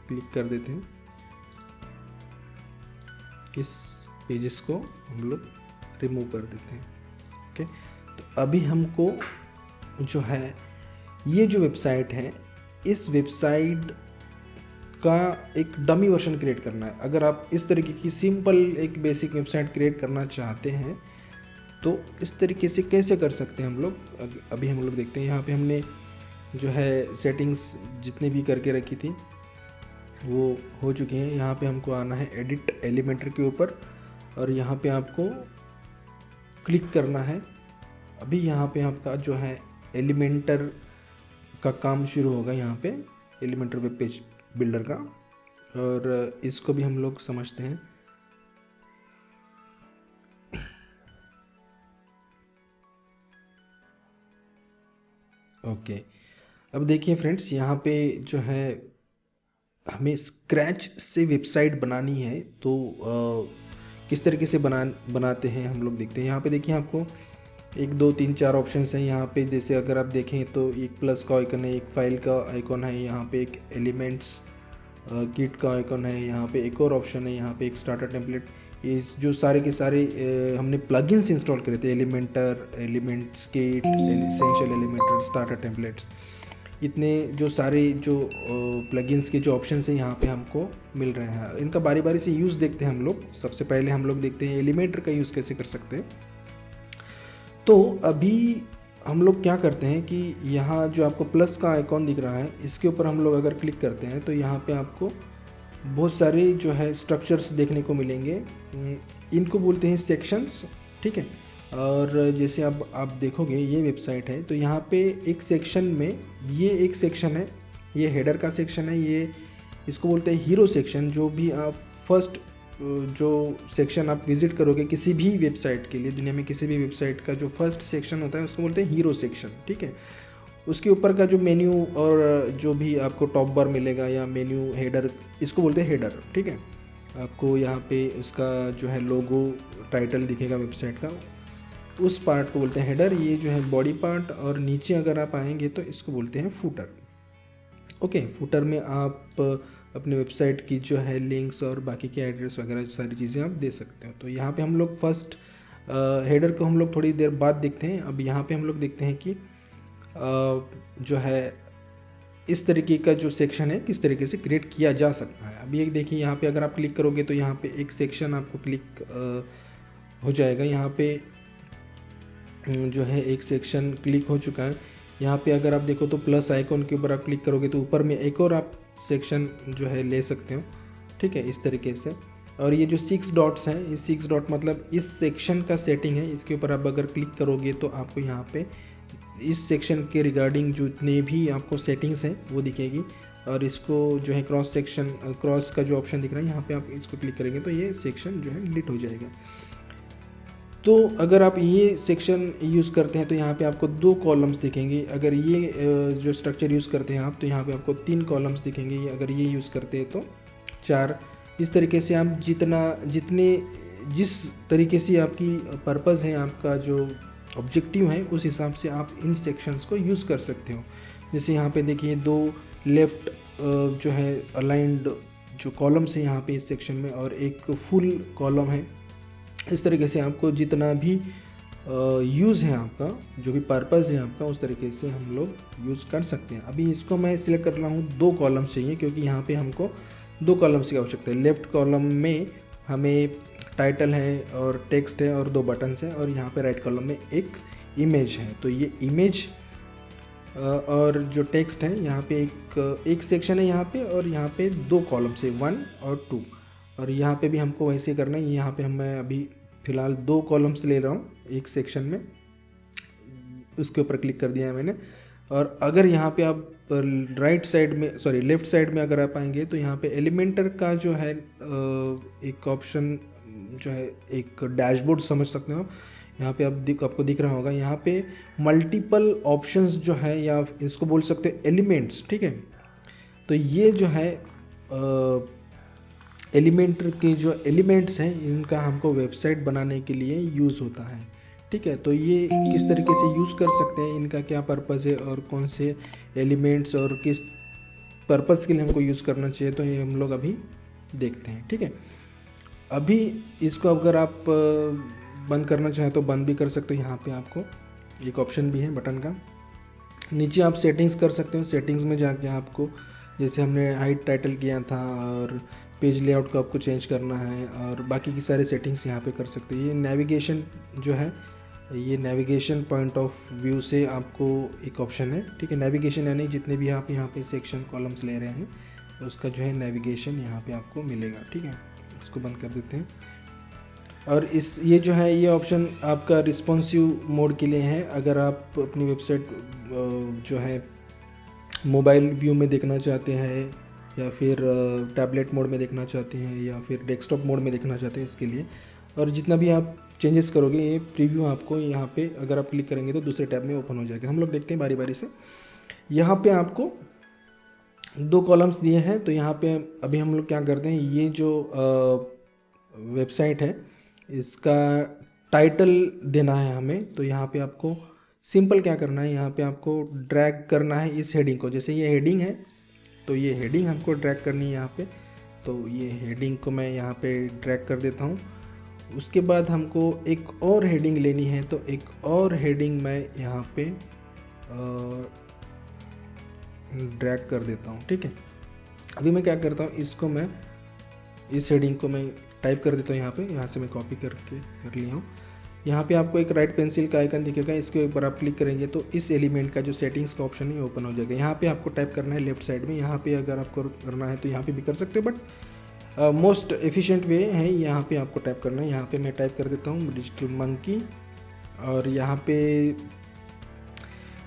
A: क्लिक कर देते हैं। इस पेजेस को हम लोग रिमूव कर देते हैं। ओके, तो अभी हमको जो है ये जो वेबसाइट है, इस वेबसाइट का एक डमी वर्जन क्रिएट करना है। अगर आप इस तरीके की सिंपल एक बेसिक वेबसाइट क्रिएट करना चाहते हैं तो इस तरीके से कैसे कर सकते हैं हम लोग, अभी हम लोग देखते हैं। यहाँ पे हमने जो है सेटिंग्स जितनी भी करके रखी थी वो हो चुकी हैं। यहाँ पे हमको आना है एडिट एलिमेंटर के ऊपर और यहाँ पे आपको क्लिक करना है। अभी यहाँ पे आपका जो है एलिमेंटर का काम शुरू होगा, यहाँ पे एलिमेंटर वेब पेज बिल्डर का, और इसको भी हम लोग समझते हैं। ओके, अब देखिए फ्रेंड्स, यहाँ पे जो है हमें स्क्रैच से वेबसाइट बनानी है तो किस तरीके से बनाते हैं हम लोग देखते हैं। यहाँ पे देखिए आपको 1 2 3 4 ऑप्शंस हैं यहाँ पे। जैसे अगर आप देखें तो एक प्लस का आइकन है, एक फाइल का आइकन है, यहाँ पे एक एलिमेंट्स किट का आइकन है, यहाँ पे एक और ऑप्शन है, यहाँ पे एक स्टार्टर टेम्पलेट। ये जो सारे के सारे हमने प्लगइन्स इंस्टॉल करे थे, Elementor, elements kit, essential Elementor, starter templates, इतने जो सारे जो प्लगइन्स के जो ऑप्शन हैं यहाँ पे हमको मिल रहे हैं। इनका बारी बारी से यूज़ देखते हैं हम लोग। सबसे पहले हम लोग देखते हैं एलिमेंटर का यूज़ कैसे कर सकते हैं। तो अभी हम लोग क्या करते हैं कि यहाँ जो आपको प्लस का आइकॉन दिख रहा है, इसके ऊपर हम लोग अगर क्लिक करते हैं तो यहाँ पे आपको बहुत सारे जो है स्ट्रक्चर्स देखने को मिलेंगे। इनको बोलते हैं सेक्शंस, ठीक है। और जैसे अब आप देखोगे ये वेबसाइट है तो यहाँ पे एक सेक्शन में, ये एक सेक्शन है, ये हेडर का सेक्शन है, ये इसको बोलते हैं हीरो सेक्शन। जो भी आप फर्स्ट जो सेक्शन आप विज़िट करोगे किसी भी वेबसाइट के लिए, दुनिया में किसी भी वेबसाइट का जो फर्स्ट सेक्शन होता है उसको बोलते हैं हीरो सेक्शन, ठीक है। उसके ऊपर का जो मेन्यू और जो भी आपको टॉप बार मिलेगा या मेन्यू हेडर, इसको बोलते हैं हेडर, ठीक है। आपको यहाँ पे उसका जो है लोगो, टाइटल दिखेगा वेबसाइट का, उस पार्ट को बोलते हैं हेडर। ये जो है बॉडी पार्ट, और नीचे अगर आप आएंगे तो इसको बोलते हैं फुटर। ओके, फुटर में आप अपने वेबसाइट की जो है लिंक्स और बाकी के एड्रेस वगैरह सारी चीज़ें आप दे सकते हो। तो यहाँ पे हम लोग फर्स्ट हेडर को हम लोग थोड़ी देर बाद देखते हैं। अब यहाँ पे हम लोग देखते हैं कि जो है इस तरीके का जो सेक्शन है किस तरीके से क्रिएट किया जा सकता है। अभी एक देखिए, यहाँ पे अगर आप क्लिक करोगे तो यहाँ पे एक सेक्शन आपको क्लिक हो जाएगा। यहाँ पे जो है एक सेक्शन क्लिक हो चुका है। यहाँ पे अगर आप देखो तो प्लस आइकॉन के ऊपर आप क्लिक करोगे तो ऊपर में एक और आप सेक्शन जो है ले सकते हो, ठीक है, इस तरीके से। और ये जो 6 डॉट्स हैं, ये 6 डॉट मतलब इस सेक्शन का सेटिंग है। इसके ऊपर आप अगर क्लिक करोगे तो आपको यहाँ पे इस सेक्शन के रिगार्डिंग जितने भी आपको सेटिंग्स हैं वो दिखेगी। और इसको जो है क्रॉस सेक्शन, क्रॉस का जो ऑप्शन दिख रहा है यहाँ पे आप इसको क्लिक करेंगे तो ये सेक्शन जो है डिलीट हो जाएगा। तो अगर आप ये सेक्शन यूज़ करते हैं तो यहाँ पे आपको 2 कॉलम्स दिखेंगे। अगर ये जो स्ट्रक्चर यूज़ करते हैं आप तो यहाँ पे आपको 3 कॉलम्स दिखेंगे। अगर ये यूज़ करते हैं तो 4। इस तरीके से आप जिस तरीके से आपकी पर्पज़ है, आपका जो ऑब्जेक्टिव है, उस हिसाब से आप इन सेक्शंस को यूज़ कर सकते हो। जैसे यहाँ पे देखिए 2 लेफ़्ट जो है अलाइंड जो कॉलम्स है यहाँ पे इस सेक्शन में, और एक फुल कॉलम है। इस तरीके से आपको जितना भी यूज़ है, आपका जो भी पर्पज़ है आपका, उस तरीके से हम लोग यूज़ कर सकते हैं। अभी इसको मैं सिलेक्ट कर रहा हूँ, 2 कॉलम्स चाहिए क्योंकि यहाँ पे हमको 2 कॉलम्स की आवश्यकता है। लेफ़्ट कॉलम में हमें टाइटल है और टेक्स्ट है और 2 बटन्स हैं, और यहाँ पे राइट कॉलम में एक इमेज है। तो ये इमेज और जो टेक्स्ट है यहाँ पे एक सेक्शन है यहाँ पे, और यहाँ पे 2 कॉलम्स है, 1 और 2। और यहाँ पे भी हमको वैसे करना है। यहाँ पे मैं अभी फ़िलहाल 2 कॉलम्स ले रहा हूँ एक सेक्शन में, उसके ऊपर क्लिक कर दिया है मैंने। और अगर यहाँ पे आप लेफ़्ट साइड में अगर आप आएंगे तो यहाँ पे एलिमेंटर का जो है एक ऑप्शन जो है, एक डैशबोर्ड समझ सकते हो। यहाँ पे आपको दिख रहा होगा, यहाँ पे मल्टीपल ऑप्शंस जो है, या इसको बोल सकते हैं एलिमेंट्स, ठीक है। तो ये जो है एलिमेंट के जो एलिमेंट्स हैं इनका हमको वेबसाइट बनाने के लिए यूज़ होता है। ठीक है, तो ये किस तरीके से यूज़ कर सकते हैं, इनका क्या पर्पज़ है और कौन से एलिमेंट्स और किस पर्पज़ के लिए हमको यूज़ करना चाहिए, तो ये हम लोग अभी देखते हैं। ठीक है, अभी इसको अगर आप बंद करना चाहें तो बंद भी कर सकते हो। यहाँ पे आपको एक ऑप्शन भी है बटन का। नीचे आप सेटिंग्स कर सकते हो। सेटिंग्स में जाके आपको जैसे हमने हाइट टाइटल किया था और पेज लेआउट को आपको चेंज करना है और बाकी की सारे सेटिंग्स यहाँ पे कर सकते हो। ये नेविगेशन जो है, ये नेविगेशन पॉइंट ऑफ व्यू से आपको एक ऑप्शन है। ठीक है, नेविगेशन यानी जितने भी आप यहाँ पे सेक्शन कॉलम्स ले रहे हैं तो उसका जो है नेविगेशन यहाँ पे आपको मिलेगा। ठीक है, इसको बंद कर देते हैं। और ये जो है ये ऑप्शन आपका रिस्पॉन्सिव मोड के लिए है। अगर आप अपनी वेबसाइट जो है मोबाइल व्यू में देखना चाहते हैं या फिर टैबलेट मोड में देखना चाहते हैं या फिर डेस्कटॉप मोड में देखना चाहते हैं इसके लिए, और जितना भी आप चेंजेस करोगे ये प्रीव्यू आपको यहाँ पे अगर आप क्लिक करेंगे तो दूसरे टैब में ओपन हो जाएगा। हम लोग देखते हैं बारी बारी से। यहाँ पे आपको 2 कॉलम्स दिए हैं, तो यहाँ पे अभी हम लोग क्या करते हैं, ये जो वेबसाइट है इसका टाइटल देना है हमें। तो यहाँ पे आपको सिंपल क्या करना है, यहाँ पे आपको ड्रैग करना है इस हेडिंग को। जैसे ये हेडिंग है तो ये हेडिंग हमको ड्रैग करनी है यहाँ पे। तो ये हेडिंग को मैं यहाँ पे ड्रैग कर देता हूँ। उसके बाद हमको एक और हेडिंग लेनी है, तो एक और हेडिंग मैं यहाँ पे ड्रैग कर देता हूँ। ठीक है, अभी मैं क्या करता हूँ, इसको मैं इस हेडिंग को मैं टाइप कर देता हूँ यहाँ पे। यहाँ से मैं कॉपी करके कर लिया हूँ। यहाँ पे आपको एक राइट पेंसिल का आइकन दिखेगा, इसके ऊपर आप क्लिक करेंगे तो इस एलिमेंट का जो सेटिंग्स का ऑप्शन है ओपन हो जाएगा। यहाँ पे आपको टाइप करना है लेफ्ट साइड में। यहाँ पे अगर आपको करना है तो यहाँ पे भी कर सकते हो, बट मोस्ट एफिशिएंट वे है यहाँ पे आपको टाइप करना है। यहाँ पे मैं टाइप कर देता हूँ डिजिटल मंकी, और यहाँ पे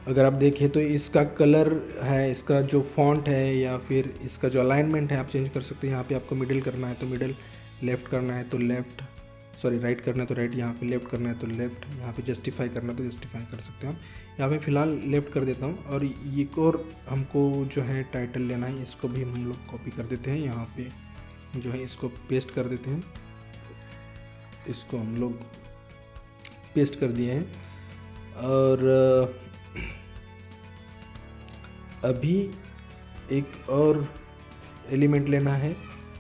A: अगर आप देखें तो इसका कलर है, इसका जो फॉन्ट है या फिर इसका जो अलाइनमेंट है आप चेंज कर सकते हैं। यहाँ पे आपको मिडिल करना है तो मिडिल, लेफ़्ट करना है तो लेफ़्ट, सॉरी राइट करना है तो राइट, यहाँ पे लेफ़्ट करना है तो लेफ़्ट, यहाँ पे जस्टिफाई करना है तो जस्टिफाई कर सकते हैं आप। यहाँ पे फ़िलहाल लेफ़्ट कर देता हूँ। और एक और हमको जो है टाइटल लेना है, इसको भी हम लोग कॉपी कर देते हैं। यहाँ पे जो है इसको पेस्ट कर देते हैं। इसको हम लोग पेस्ट कर दिए हैं। और अभी एक और एलिमेंट लेना है,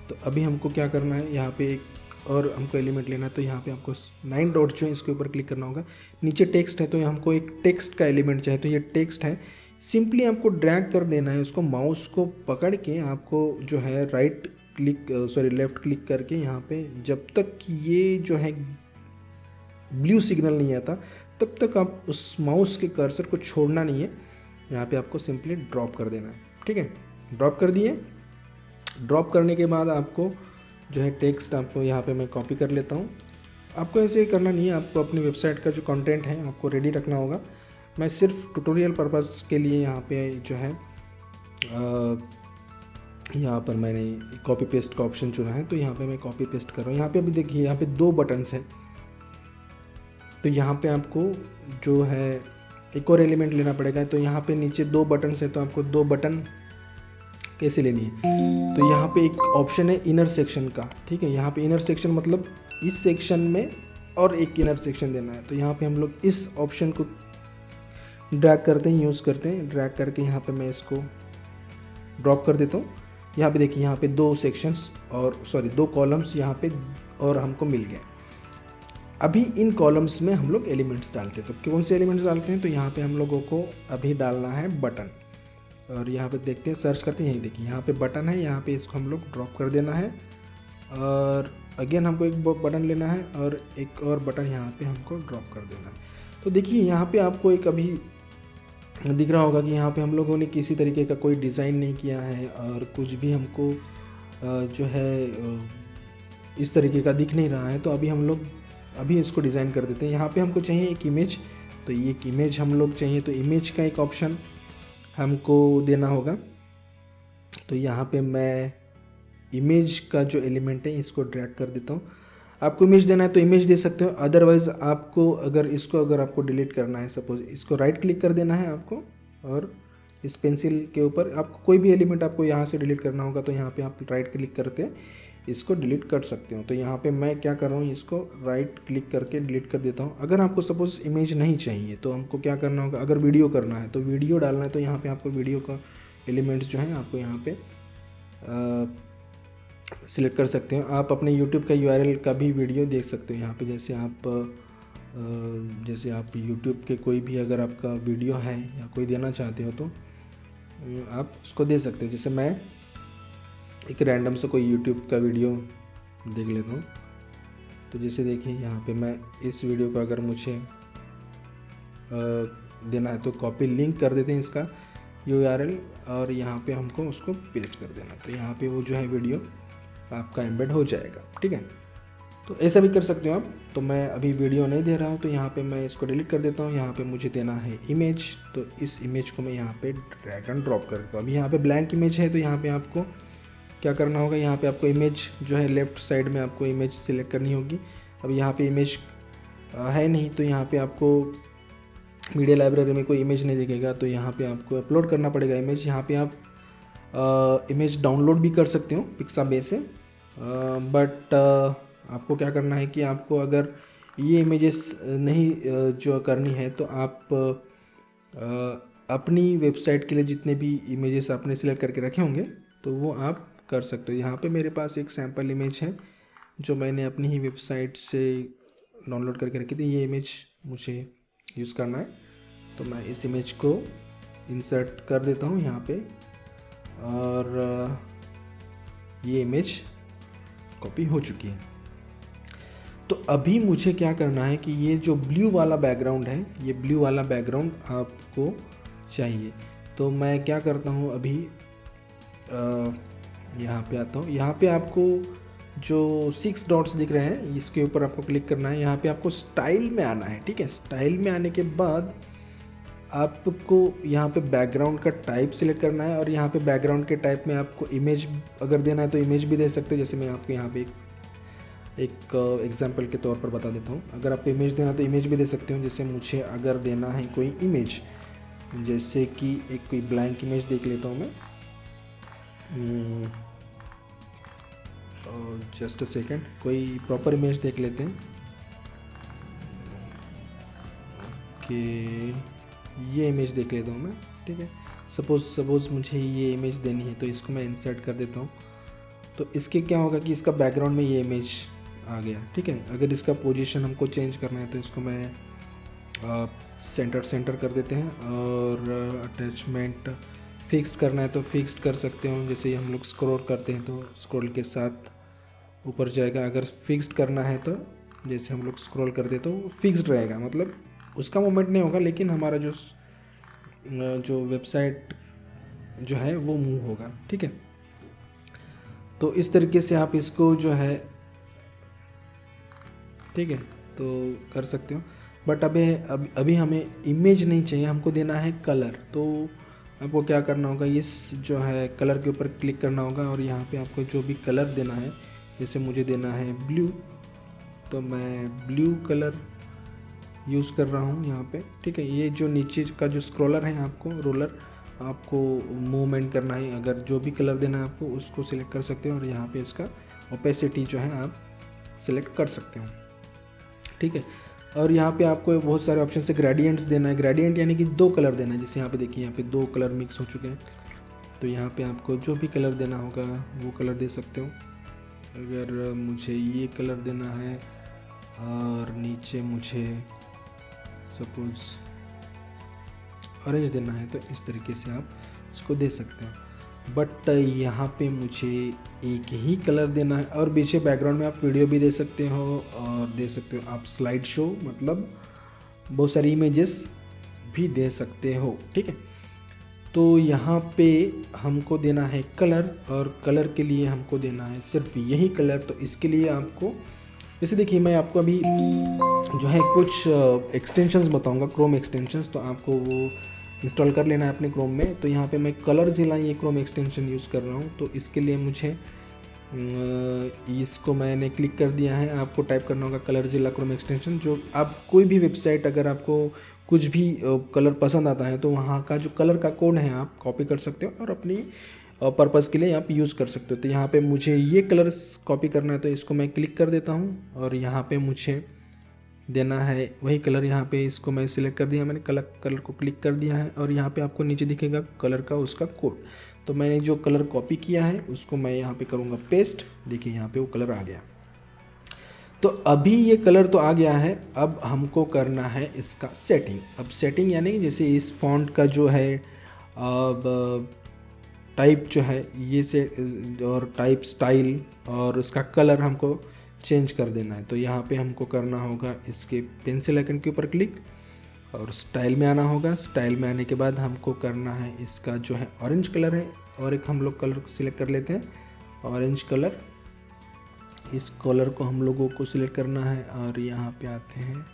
A: तो अभी हमको क्या करना है, यहाँ पे एक और हमको एलिमेंट लेना है। तो यहाँ पे आपको 9 डॉट जो है इसके ऊपर क्लिक करना होगा। नीचे टेक्स्ट है तो हमको एक टेक्स्ट का एलिमेंट चाहिए, तो ये टेक्स्ट है। सिंपली आपको ड्रैग कर देना है उसको, माउस को पकड़ के आपको जो है right click, sorry left click करके यहाँ पे जब तक ये जो है ब्लू सिग्नल नहीं आता तब तक आप उस माउस के कर्सर को छोड़ना नहीं है। यहाँ पे आपको सिंपली ड्रॉप कर देना है। ठीक है, ड्रॉप कर दिए। ड्रॉप करने के बाद आपको जो है टेक्स्ट आपको यहाँ पे मैं कॉपी कर लेता हूँ। आपको ऐसे ही करना नहीं है, आपको अपनी वेबसाइट का जो कंटेंट है आपको रेडी रखना होगा। मैं सिर्फ ट्यूटोरियल पर्पस के लिए यहाँ पे जो है यहाँ पर मैंने कॉपी पेस्ट का ऑप्शन चुना है, तो यहाँ पे मैं कॉपी पेस्ट कर रहा हूँ। यहाँ पे अभी देखिए यहाँ पे 2 बटन्स हैं, तो यहाँ पे आपको जो है एक और एलिमेंट लेना पड़ेगा। तो यहाँ पे नीचे 2 बटन्स है, तो आपको 2 बटन कैसे लेनी है, तो यहाँ पे एक ऑप्शन है इनर सेक्शन का। ठीक है, यहाँ पे इनर सेक्शन मतलब इस सेक्शन में और एक इनर सेक्शन देना है। तो यहाँ पे हम लोग इस ऑप्शन को ड्रैग करते हैं, यूज़ करते हैं। ड्रैग करके यहाँ पे मैं इसको ड्रॉप कर देता हूँ। यहाँ पे देखिए यहाँ पे 2 सेक्शंस और 2 कॉलम्स यहाँ पे और हमको मिल गए। अभी इन कॉलम्स में हम लोग एलिमेंट्स डालते हैं, तो कौन से एलिमेंट्स डालते हैं, तो यहाँ पे हम लोगों को अभी डालना है बटन। और यहाँ पे देखते हैं, सर्च करते हैं, यही देखिए यहाँ पे बटन है, यहाँ पे इसको हम लोग ड्रॉप कर देना है। और अगेन हमको एक बटन लेना है और एक और बटन यहाँ पे हमको ड्रॉप कर देना है। तो देखिए यहाँ पे आपको एक अभी दिख रहा होगा कि यहाँ पे हम लोगों ने किसी तरीके का कोई डिज़ाइन नहीं किया है और कुछ भी हमको जो है इस तरीके का दिख नहीं रहा है। तो अभी हम लोग अभी इसको डिज़ाइन कर देते हैं। यहाँ पे हमको चाहिए एक इमेज, तो ये एक इमेज हम लोग चाहिए, तो इमेज का एक ऑप्शन हमको देना होगा। तो यहाँ पे मैं इमेज का जो एलिमेंट है इसको ड्रैग कर देता हूँ। आपको इमेज देना है तो इमेज दे सकते हो, अदरवाइज़ आपको अगर आपको डिलीट करना है, सपोज इसको राइट क्लिक कर देना है आपको, और इस पेंसिल के ऊपर आपको कोई भी एलिमेंट आपको यहाँ से डिलीट करना होगा, तो यहाँ पे आप राइट क्लिक करके इसको डिलीट कर सकते हो। तो यहाँ पे मैं क्या कर रहा हूँ, इसको राइट क्लिक करके डिलीट कर देता हूँ। अगर आपको सपोज़ इमेज नहीं चाहिए तो हमको क्या करना होगा, अगर वीडियो करना है तो वीडियो डालना है तो यहाँ पे आपको वीडियो का एलिमेंट्स जो है आपको यहाँ पे सिलेक्ट कर सकते हो। आप अपने यूट्यूब का URL का भी वीडियो देख सकते हो यहाँ पे। जैसे आप यूट्यूब के कोई भी अगर आपका वीडियो है या कोई देना चाहते हो तो आप उसको दे सकते हो। जैसे मैं एक रैंडम से कोई यूट्यूब का वीडियो देख लेता हूँ। तो जैसे देखिए यहाँ पे मैं इस वीडियो का अगर मुझे देना है तो कॉपी लिंक कर देते हैं इसका URL, और यहाँ पे हमको उसको पेस्ट कर देना। तो यहाँ पे वो जो है वीडियो आपका एम्बेड हो जाएगा, ठीक है। तो ऐसा भी कर सकते हो आप। तो मैं अभी वीडियो नहीं दे रहा हूँ तो यहाँ पे मैं इसको डिलीट कर देता हूँ। यहाँ पे मुझे देना है इमेज, तो इस इमेज को मैं यहाँ पे ड्रैग एंड ड्रॉप कर देता हूँ। अभी यहाँ पे ब्लैंक इमेज है तो यहाँ पे आपको क्या करना होगा, यहाँ पे आपको इमेज जो है लेफ़्ट साइड में आपको इमेज सिलेक्ट करनी होगी। अब यहाँ पे इमेज है नहीं तो यहाँ पे आपको मीडिया लाइब्रेरी में कोई इमेज नहीं दिखेगा, तो यहाँ पे आपको अपलोड करना पड़ेगा इमेज। यहाँ पे आप इमेज डाउनलोड भी कर सकते हो पिक्साबे से, बट आपको क्या करना है कि आपको अगर ये इमेजेस नहीं जो करनी है तो आप अपनी वेबसाइट के लिए जितने भी इमेजेस आपने सिलेक्ट करके रखे होंगे तो वो आप कर सकते हो। यहाँ पे मेरे पास एक सैम्पल इमेज है जो मैंने अपनी ही वेबसाइट से डाउनलोड करके रखी थी। ये इमेज मुझे यूज़ करना है तो मैं इस इमेज को इंसर्ट कर देता हूँ यहाँ पे, और ये इमेज कॉपी हो चुकी है। तो अभी मुझे क्या करना है कि ये जो ब्लू वाला बैकग्राउंड है, ये ब्लू वाला बैकग्राउंड आपको चाहिए। तो मैं क्या करता हूँ, अभी यहाँ पे आता हूँ। यहाँ पे आपको जो 6 डॉट्स दिख रहे हैं इसके ऊपर आपको क्लिक करना है। यहाँ पे आपको स्टाइल में आना है, ठीक है। स्टाइल में आने के बाद आपको यहाँ पे बैकग्राउंड का टाइप सिलेक्ट करना है, और यहाँ पे बैकग्राउंड के टाइप में आपको इमेज अगर देना है तो इमेज भी दे सकते हो। जैसे मैं आपको यहाँ पे एक एग्जांपल के तौर पर बता देता हूँ। अगर आपको इमेज देना है तो इमेज भी दे सकते हो। जैसे मुझे अगर देना है कोई इमेज, जैसे कि एक कोई ब्लैंक इमेज देख लेता हूँ मैं, जस्ट अ सेकेंड, कोई प्रॉपर इमेज देख लेते हैं कि ये इमेज देख लेता हूँ मैं, ठीक है। सपोज़ मुझे ये इमेज देनी है तो इसको मैं इंसर्ट कर देता हूँ। तो इसके क्या होगा कि इसका बैकग्राउंड में ये इमेज आ गया, ठीक है। अगर इसका पोजीशन हमको चेंज करना है तो इसको मैं सेंटर कर देते हैं, और अटैचमेंट फिक्स्ड करना है तो फिक्स्ड कर सकते हो। जैसे हम लोग स्क्रॉल करते हैं तो स्क्रॉल के साथ ऊपर जाएगा। अगर फिक्स्ड करना है तो जैसे हम लोग स्क्रॉल करते तो फिक्स्ड रहेगा, मतलब उसका मूवमेंट नहीं होगा, लेकिन हमारा जो वेबसाइट जो है वो मूव होगा, ठीक है। तो इस तरीके से आप इसको जो है, ठीक है, तो कर सकते हो। बट अभी हमें इमेज नहीं चाहिए, हमको देना है कलर। तो आपको क्या करना होगा, इस जो है कलर के ऊपर क्लिक करना होगा, और यहाँ पे आपको जो भी कलर देना है, जैसे मुझे देना है ब्लू, तो मैं ब्लू कलर यूज़ कर रहा हूँ यहाँ पे, ठीक है। ये जो नीचे का जो स्क्रॉलर है, आपको रोलर आपको मूवमेंट करना है। अगर जो भी कलर देना है आपको उसको सिलेक्ट कर सकते हो, और यहाँ पे इसका ओपेसिटी जो है आप सिलेक्ट कर सकते हो, ठीक है। और यहाँ पे आपको बहुत सारे ऑप्शन से ग्रेडियंट्स देना है। ग्रेडियंट यानी कि 2 कलर देना है। जैसे यहाँ पे देखिए, यहाँ पे 2 कलर मिक्स हो चुके हैं, तो यहाँ पे आपको जो भी कलर देना होगा वो कलर दे सकते हो। अगर मुझे ये कलर देना है और नीचे मुझे सपोज़ ऑरेंज देना है तो इस तरीके से आप इसको दे सकते हो। बट यहाँ पे मुझे एक ही कलर देना है, और पीछे बैकग्राउंड में आप वीडियो भी दे सकते हो, और दे सकते हो आप स्लाइड शो, मतलब बहुत सारी इमेजेस भी दे सकते हो, ठीक है। तो यहाँ पे हमको देना है कलर, और कलर के लिए हमको देना है सिर्फ यही कलर। तो इसके लिए आपको, जैसे देखिए मैं आपको अभी जो है कुछ एक्सटेंशंस बताऊंगा, क्रोम एक्सटेंशंस, तो आपको वो इंस्टॉल कर लेना है अपने क्रोम में। तो यहाँ पे मैं कलरजिला ये क्रोम एक्सटेंशन यूज़ कर रहा हूँ। तो इसके लिए मुझे इसको मैंने क्लिक कर दिया है। आपको टाइप करना होगा कलरजिला क्रोम एक्सटेंशन। जो आप कोई भी वेबसाइट, अगर आपको कुछ भी कलर पसंद आता है तो वहाँ का जो कलर का कोड है आप कॉपी कर सकते हो, और अपनी पर्पज़ के लिए आप यूज़ कर सकते हो। तो यहाँ पे मुझे ये कलर्स कॉपी करना है तो इसको मैं क्लिक कर देता हूँ और यहाँ पे मुझे देना है वही कलर। यहाँ पे इसको मैं सिलेक्ट कर दिया, मैंने कलर को क्लिक कर दिया है और यहाँ पे आपको नीचे दिखेगा कलर का उसका कोड। तो मैंने जो कलर कॉपी किया है उसको मैं यहाँ पे करूँगा पेस्ट। देखिए यहाँ पे वो कलर आ गया। तो अभी ये कलर तो आ गया है, अब हमको करना है इसका सेटिंग। अब सेटिंग यानी जैसे इस फॉन्ट का जो है अब टाइप जो है ये से और टाइप स्टाइल और उसका कलर हमको चेंज कर देना है। तो यहाँ पे हमको करना होगा इसके पेंसिल आइकन के ऊपर क्लिक और स्टाइल में आना होगा। स्टाइल में आने के बाद हमको करना है इसका जो है ऑरेंज कलर है और एक हम लोग कलर को सिलेक्ट कर लेते हैं ऑरेंज कलर। इस कलर को हम लोगों को सिलेक्ट करना है और यहाँ पे आते हैं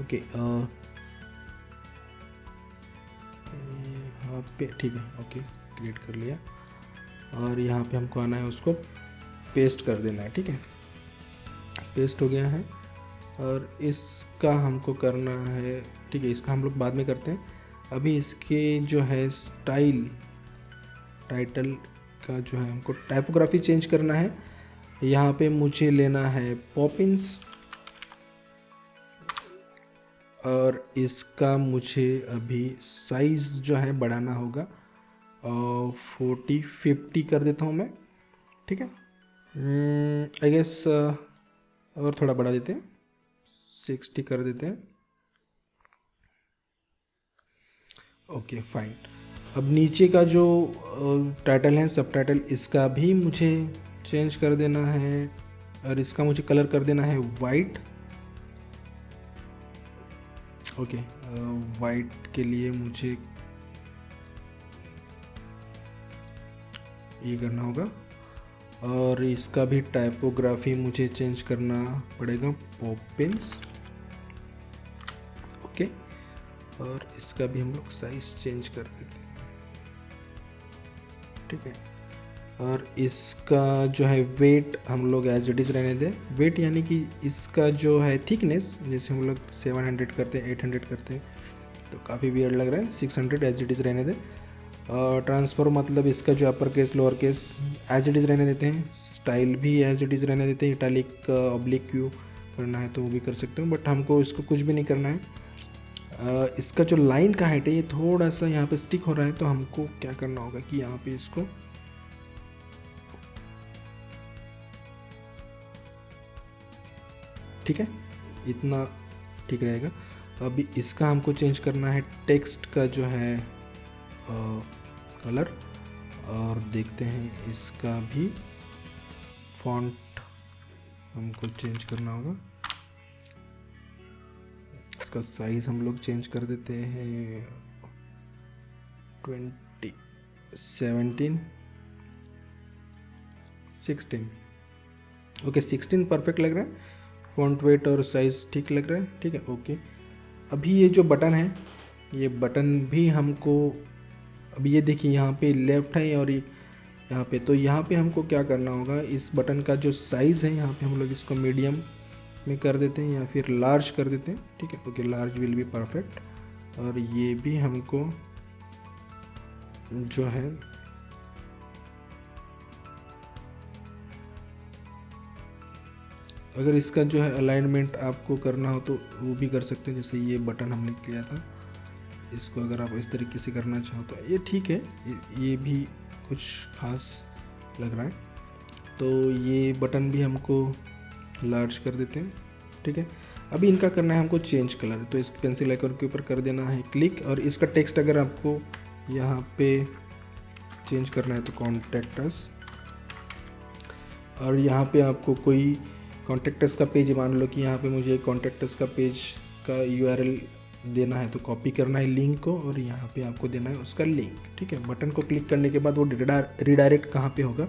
A: ओके यहाँ पे ठीक है, ओके क्रिएट कर लिया और यहाँ पे हमको आना है उसको पेस्ट कर देना है। ठीक है, पेस्ट हो गया है और इसका हमको करना है, ठीक है इसका हम लोग बाद में करते हैं। अभी इसके जो है स्टाइल टाइटल का जो है हमको टाइपोग्राफी चेंज करना है। यहाँ पे मुझे लेना है पॉपिंस और इसका मुझे अभी साइज़ जो है बढ़ाना होगा और 40-50 कर देता हूँ मैं। ठीक है, आई गेस और थोड़ा बढ़ा देते हैं 60 कर देते हैं। Okay fine. अब नीचे का जो टाइटल है सब टाइटल इसका भी मुझे चेंज कर देना है और इसका मुझे कलर कर देना है वाइट। ओके वाइट के लिए मुझे ये करना होगा और इसका भी टाइपोग्राफी मुझे चेंज करना पड़ेगा पॉपिंस। ओके और इसका भी हम लोग साइज चेंज कर देते हैं। ठीक है, और इसका जो है वेट हम लोग एज इट इज़ रहने दें। वेट यानी कि इसका जो है थिकनेस जैसे हम लोग 700 करते हैं 800 करते हैं तो काफ़ी वियर्ड लग रहा है, 600 एज इट इज़ रहने दें। ट्रांसफर मतलब इसका जो upper case lower case as it is रहने देते हैं। स्टाइल भी एज इट इज़ रहने देते हैं। इटालिक ऑब्लिक क्यू करना है तो वो भी कर सकते हो बट हमको इसको कुछ भी नहीं करना है। इसका जो लाइन का हाइट है ये थोड़ा सा यहाँ पे स्टिक हो रहा है तो हमको क्या करना होगा कि यहाँ पे इसको ठीक है इतना ठीक रहेगा। अभी इसका हमको चेंज करना है टेक्स्ट का जो है कलर और देखते हैं इसका भी फॉन्ट हमको चेंज करना होगा। इसका साइज हम लोग चेंज कर देते हैं 20 17 16। ओके 16 परफेक्ट लग रहा है। फॉन्ट वेट और साइज़ ठीक लग रहा है। ठीक है ओके। अभी ये जो बटन है ये बटन भी हमको अभी ये देखिए यहाँ पे लेफ़्ट है और यहाँ पे तो यहाँ पे हमको क्या करना होगा इस बटन का जो साइज़ है यहाँ पे हम लोग इसको मीडियम में कर देते हैं या फिर लार्ज कर देते हैं। ठीक है okay large will be perfect. और ये भी हमको जो है अगर इसका जो है अलाइनमेंट आपको करना हो तो वो भी कर सकते हैं। जैसे ये बटन हमने किया था इसको अगर आप इस तरीके से करना चाहो तो ये ठीक है। ये भी कुछ खास लग रहा है तो ये बटन भी हमको लार्ज कर देते हैं। ठीक है, अभी इनका करना है हमको चेंज कलर तो इस पेंसिल आइकन के ऊपर कर देना है क्लिक और इसका टेक्स्ट अगर आपको यहाँ पे चेंज करना है तो कॉन्टैक्ट अस और यहाँ पे आपको कोई कॉन्टैक्ट अस का पेज मान लो कि यहाँ पे मुझे कॉन्टैक्ट अस का पेज का URL देना है तो कॉपी करना है लिंक को और यहाँ पे आपको देना है उसका लिंक। ठीक है, बटन को क्लिक करने के बाद वो रिडायरेक्ट कहाँ पे होगा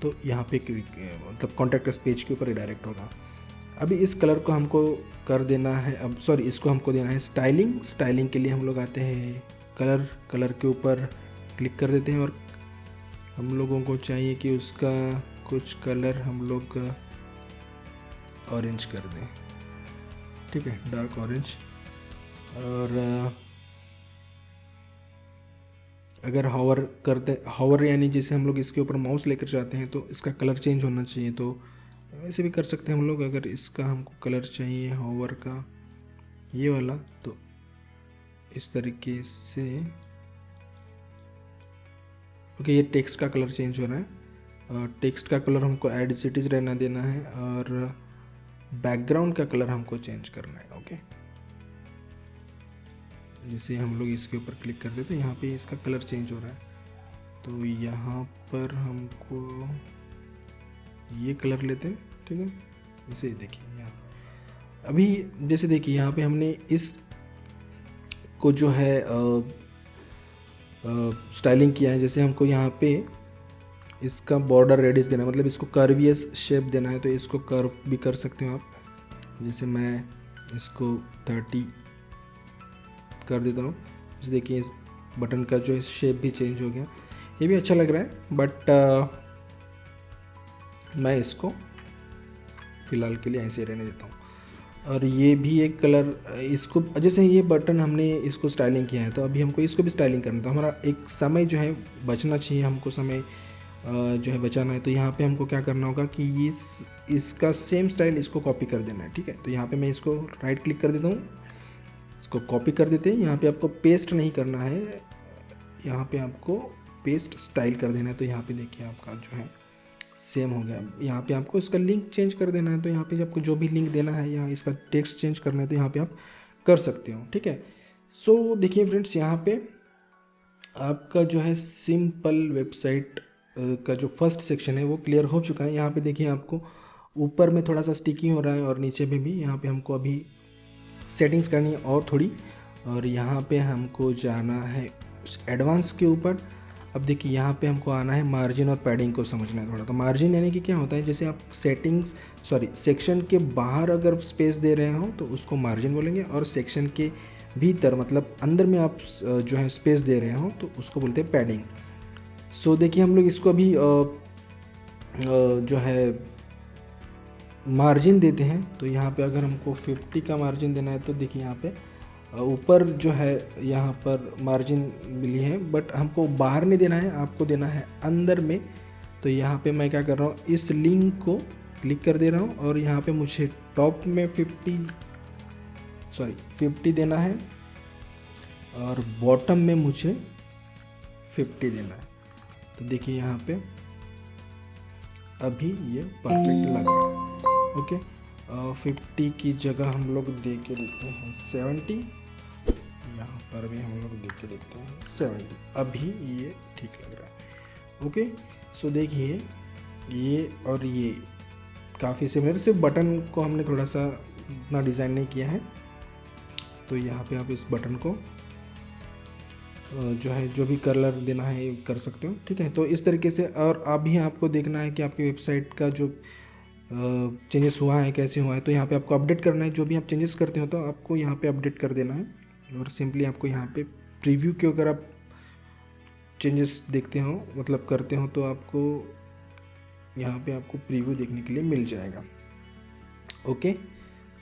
A: तो यहाँ पे मतलब कॉन्टैक्ट अस पेज के ऊपर रिडायरेक्ट होगा। अभी इस कलर को हमको कर देना है अब सॉरी इसको हमको देना है स्टाइलिंग। स्टाइलिंग के लिए हम लोग आते हैं कलर के ऊपर क्लिक कर देते हैं और हम लोगों को चाहिए कि उसका कुछ कलर हम लोग ऑरेंज कर दें। ठीक है, डार्क ऑरेंज। और अगर हावर यानी जैसे हम लोग इसके ऊपर माउस लेकर जाते हैं तो इसका कलर चेंज होना चाहिए, तो ऐसे भी कर सकते हैं हम लोग। अगर इसका हमको कलर चाहिए हावर का ये वाला, तो इस तरीके से ओके, ये टेक्स्ट का कलर चेंज हो रहा है। टेक्स्ट का कलर हमको एज इट इज़ रहना देना है, और बैकग्राउंड का कलर हमको चेंज करना है। ओके, जैसे हम लोग इसके ऊपर क्लिक करते हैं तो यहाँ पे इसका कलर चेंज हो रहा है, तो यहाँ पर हमको ये कलर लेते हैं। ठीक है, इसे देखिए यहाँ अभी जैसे देखिए यहाँ पे हमने इस को जो है स्टाइलिंग किया है। जैसे हमको यहाँ पे इसका बॉर्डर रेडियस देना है, मतलब इसको कर्वियस शेप देना है, तो इसको कर्व भी कर सकते हो आप। जैसे मैं इसको 30 कर देता हूँ। जैसे देखिए इस बटन का जो शेप भी चेंज हो गया, ये भी अच्छा लग रहा है। बट मैं इसको फ़िलहाल के लिए ऐसे रहने देता हूँ। और ये भी एक कलर, इसको जैसे ये बटन हमने इसको स्टाइलिंग किया है, तो अभी हमको इसको भी स्टाइलिंग करना है। तो हमारा एक समय जो है बचना चाहिए, हमको समय जो है बचाना है। तो यहाँ पे हमको क्या करना होगा कि इसका सेम स्टाइल इसको कॉपी कर देना है। ठीक है, तो यहाँ पे मैं इसको राइट क्लिक कर देता हूँ, इसको कॉपी कर देते हैं। यहाँ पे आपको पेस्ट नहीं करना है, यहाँ पे आपको पेस्ट स्टाइल कर देना है। तो यहाँ पे देखिए आपका जो है सेम हो गया। यहाँ पे आपको इसका लिंक चेंज कर देना है, तो यहाँ पे आपको जो भी लिंक देना है या इसका टेक्स्ट चेंज करना है तो यहाँ पे आप कर सकते हो। ठीक है, सो देखिए फ्रेंड्स, यहाँ पे आपका जो है सिंपल वेबसाइट का जो फर्स्ट सेक्शन है वो क्लियर हो चुका है। यहाँ पे देखिए आपको ऊपर में थोड़ा सा स्टिकी हो रहा है और नीचे में भी। यहाँ पे हमको अभी सेटिंग्स करनी है और थोड़ी, और यहाँ पे हमको जाना है एडवांस के ऊपर। अब देखिए यहाँ पे हमको आना है मार्जिन और पैडिंग को समझना है थोड़ा। तो मार्जिन यानी कि क्या होता है, जैसे आप सेक्शन के बाहर अगर स्पेस दे रहे हो तो उसको मार्जिन बोलेंगे, और सेक्शन के भीतर मतलब अंदर में आप जो है स्पेस दे रहे हो तो उसको बोलते हैं पैडिंग। सो देखिए हम लोग इसको अभी जो है मार्जिन देते हैं। तो यहाँ पे अगर हमको 50 का मार्जिन देना है तो देखिए यहाँ पे ऊपर जो है यहाँ पर मार्जिन मिली है, बट हमको बाहर नहीं देना है, आपको देना है अंदर में। तो यहाँ पे मैं क्या कर रहा हूँ, इस लिंक को क्लिक कर दे रहा हूँ और यहाँ पे मुझे टॉप में 50 देना है और बॉटम में मुझे 50 देना है। तो देखिए यहाँ पे अभी ये परफेक्ट लग रहा है। ओके, 50 की जगह हम लोग दे के देखते हैं 70, यहाँ पर भी हम लोग देख के देखते हैं 70। अभी ये ठीक लग रहा है। ओके, सो देखिए ये और ये काफ़ी सिमिलर, सिर्फ बटन को हमने थोड़ा सा इतना डिज़ाइन नहीं किया है। तो यहाँ पे आप इस बटन को जो है जो भी कलर देना है कर सकते हो। ठीक है, तो इस तरीके से। और अभी आपको देखना है कि आपकी वेबसाइट का जो चेंजेस हुआ है कैसे हुआ है, तो यहाँ पे आपको अपडेट करना है। जो भी आप चेंजेस करते हो तो आपको यहाँ पे अपडेट कर देना है, और सिंपली आपको यहाँ पे प्रीव्यू के अगर आप चेंजेस देखते हो मतलब करते हो तो आपको यहाँ पे आपको प्रीव्यू देखने के लिए मिल जाएगा। ओके,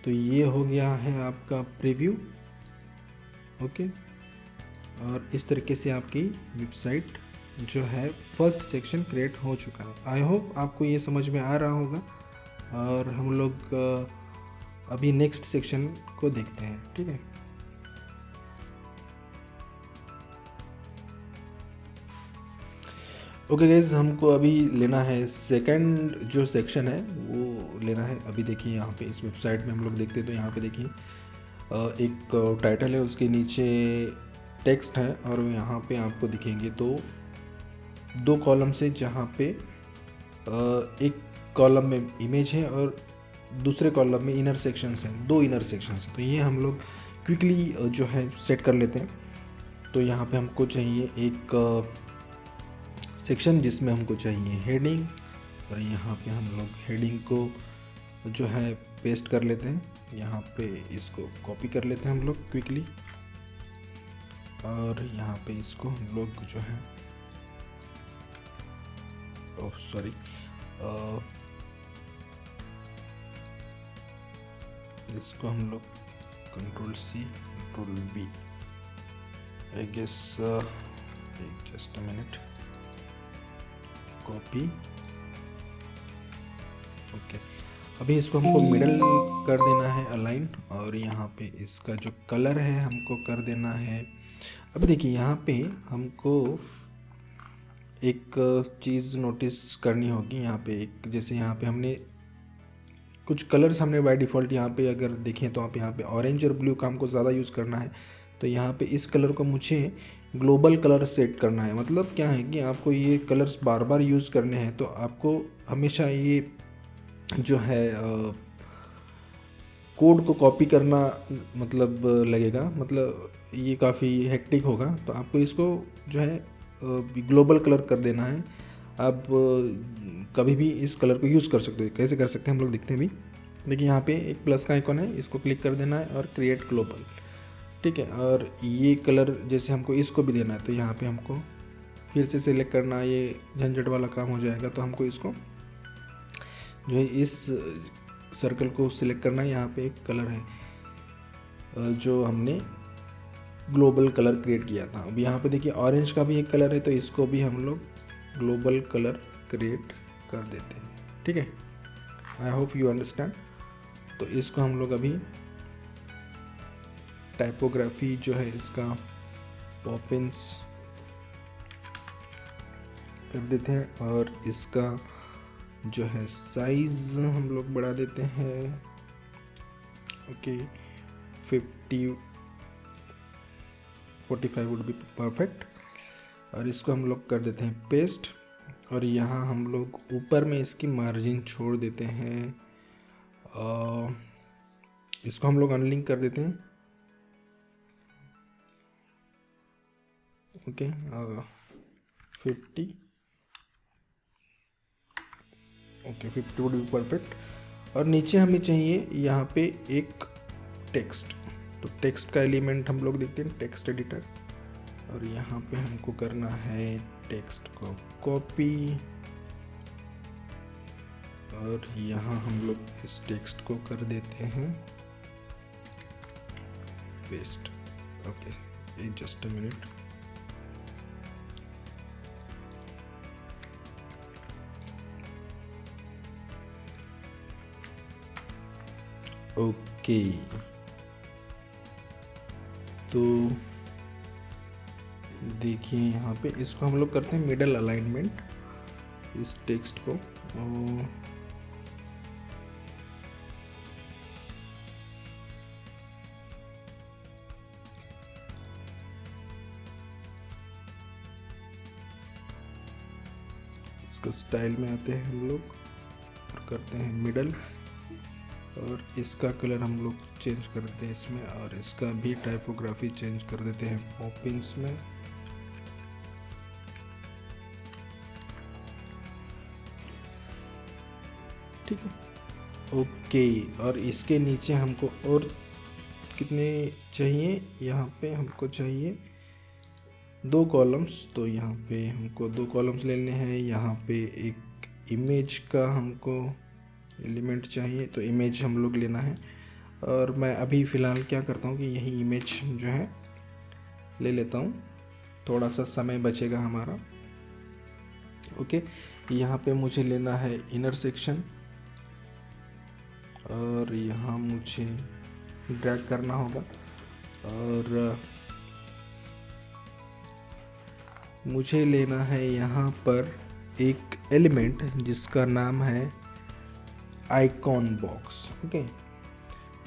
A: तो ये हो गया है आपका प्रीव्यू। ओके, और इस तरीके से आपकी वेबसाइट जो है फर्स्ट सेक्शन क्रिएट हो चुका है। आई होप आपको ये समझ में आ रहा होगा, और हम लोग अभी नेक्स्ट सेक्शन को देखते हैं। ठीक है, ओके गाइज, हमको अभी लेना है सेकंड जो सेक्शन है वो लेना है। अभी देखिए यहाँ पे इस वेबसाइट में हम लोग देखते हैं तो यहाँ पे देखिए एक टाइटल है, उसके नीचे टेक्स्ट है, और यहाँ पे आपको दिखेंगे तो 2 कॉलम से, जहाँ पे एक कॉलम में इमेज है और दूसरे कॉलम में इनर सेक्शंस हैं, 2 इनर सेक्शंस हैं। तो ये हम लोग क्विकली जो है सेट कर लेते हैं। तो यहाँ पे हमको चाहिए एक सेक्शन जिसमें हमको चाहिए हेडिंग, और यहाँ पे हम लोग हेडिंग को जो है पेस्ट कर लेते हैं। यहाँ पे इसको कॉपी कर लेते हैं हम लोग क्विकली, और यहाँ पे इसको हम लोग जो है इसको हम लोग control C control V, I guess, just a minute, copy. Okay, अभी इसको हमको मिडल कर देना है अलाइन, और यहाँ पे इसका जो कलर है हमको कर देना है। अब देखिए यहाँ पे हमको एक चीज़ नोटिस करनी होगी। यहाँ पे एक, जैसे यहाँ पे हमने कुछ कलर्स हमने बाय डिफ़ॉल्ट यहाँ पे अगर देखें तो आप यहाँ पे ऑरेंज और ब्लू का हमको ज़्यादा यूज़ करना है। तो यहाँ पे इस कलर को मुझे ग्लोबल कलर सेट करना है। मतलब क्या है कि आपको ये कलर्स बार बार यूज़ करने हैं, तो आपको हमेशा ये जो है कोड को कॉपी करना मतलब लगेगा, मतलब ये काफ़ी हेक्टिक होगा। तो आपको इसको जो है ग्लोबल कलर कर देना है। आप कभी भी इस कलर को यूज़ कर सकते हो। कैसे कर सकते हैं हम लोग देखते हैं भी। देखिए यहाँ पे एक प्लस का आइकॉन है, इसको क्लिक कर देना है और क्रिएट ग्लोबल, ठीक है। और ये कलर जैसे हमको इसको भी देना है, तो यहाँ पे हमको फिर से सिलेक्ट करना, ये झंझट वाला काम हो जाएगा। तो हमको इसको जो है इस सर्कल को सिलेक्ट करना है। यहाँ पे एक कलर है जो हमने ग्लोबल कलर क्रिएट किया था। अब यहाँ पे देखिए ऑरेंज का भी एक कलर है, तो इसको भी हम लोग ग्लोबल कलर क्रिएट कर देते हैं, ठीक है। I hope you understand. तो इसको हम लोग अभी टाइपोग्राफी जो है इसका पॉपिंस कर देते हैं, और इसका जो है साइज हम लोग बढ़ा देते हैं। Okay, 45 would be perfect. और इसको हम लोग कर देते हैं पेस्ट, और यहाँ हम लोग ऊपर में इसकी मार्जिन छोड़ देते हैं। इसको हम लोग अनलिंक कर देते हैं। Okay, 50, okay 50 would be perfect. और नीचे हमें चाहिए यहाँ पे एक टेक्स्ट। तो टेक्स्ट का एलिमेंट हम लोग देखते हैं टेक्स्ट एडिटर, और यहाँ पे हमको करना है टेक्स्ट को कॉपी, और यहाँ हम लोग इस टेक्स्ट को कर देते हैं paste. Okay, just a minute. Okay, तो देखिए यहाँ पे इसको हम लोग करते हैं मिडल अलाइनमेंट, इस टेक्स्ट को। इसको स्टाइल में आते हैं हम लोग और करते हैं मिडल, और इसका कलर हम लोग चेंज कर देते हैं इसमें, और इसका भी टाइपोग्राफी चेंज कर देते हैं पॉपिंस में। ठीक है, ओके। और इसके नीचे हमको और कितने चाहिए, यहाँ पे हमको चाहिए 2 कॉलम्स। तो यहाँ पे हमको 2 कॉलम्स लेने हैं। यहाँ पे एक इमेज का हमको एलिमेंट चाहिए, तो इमेज हम लोग लेना है। और मैं अभी फ़िलहाल क्या करता हूँ कि यही इमेज जो है ले लेता हूँ, थोड़ा सा समय बचेगा हमारा। ओके, यहाँ पे मुझे लेना है इनर सेक्शन, और यहाँ मुझे ड्रैग करना होगा, और मुझे लेना है यहाँ पर एक एलिमेंट जिसका नाम है आइकॉन बॉक्स। ओके,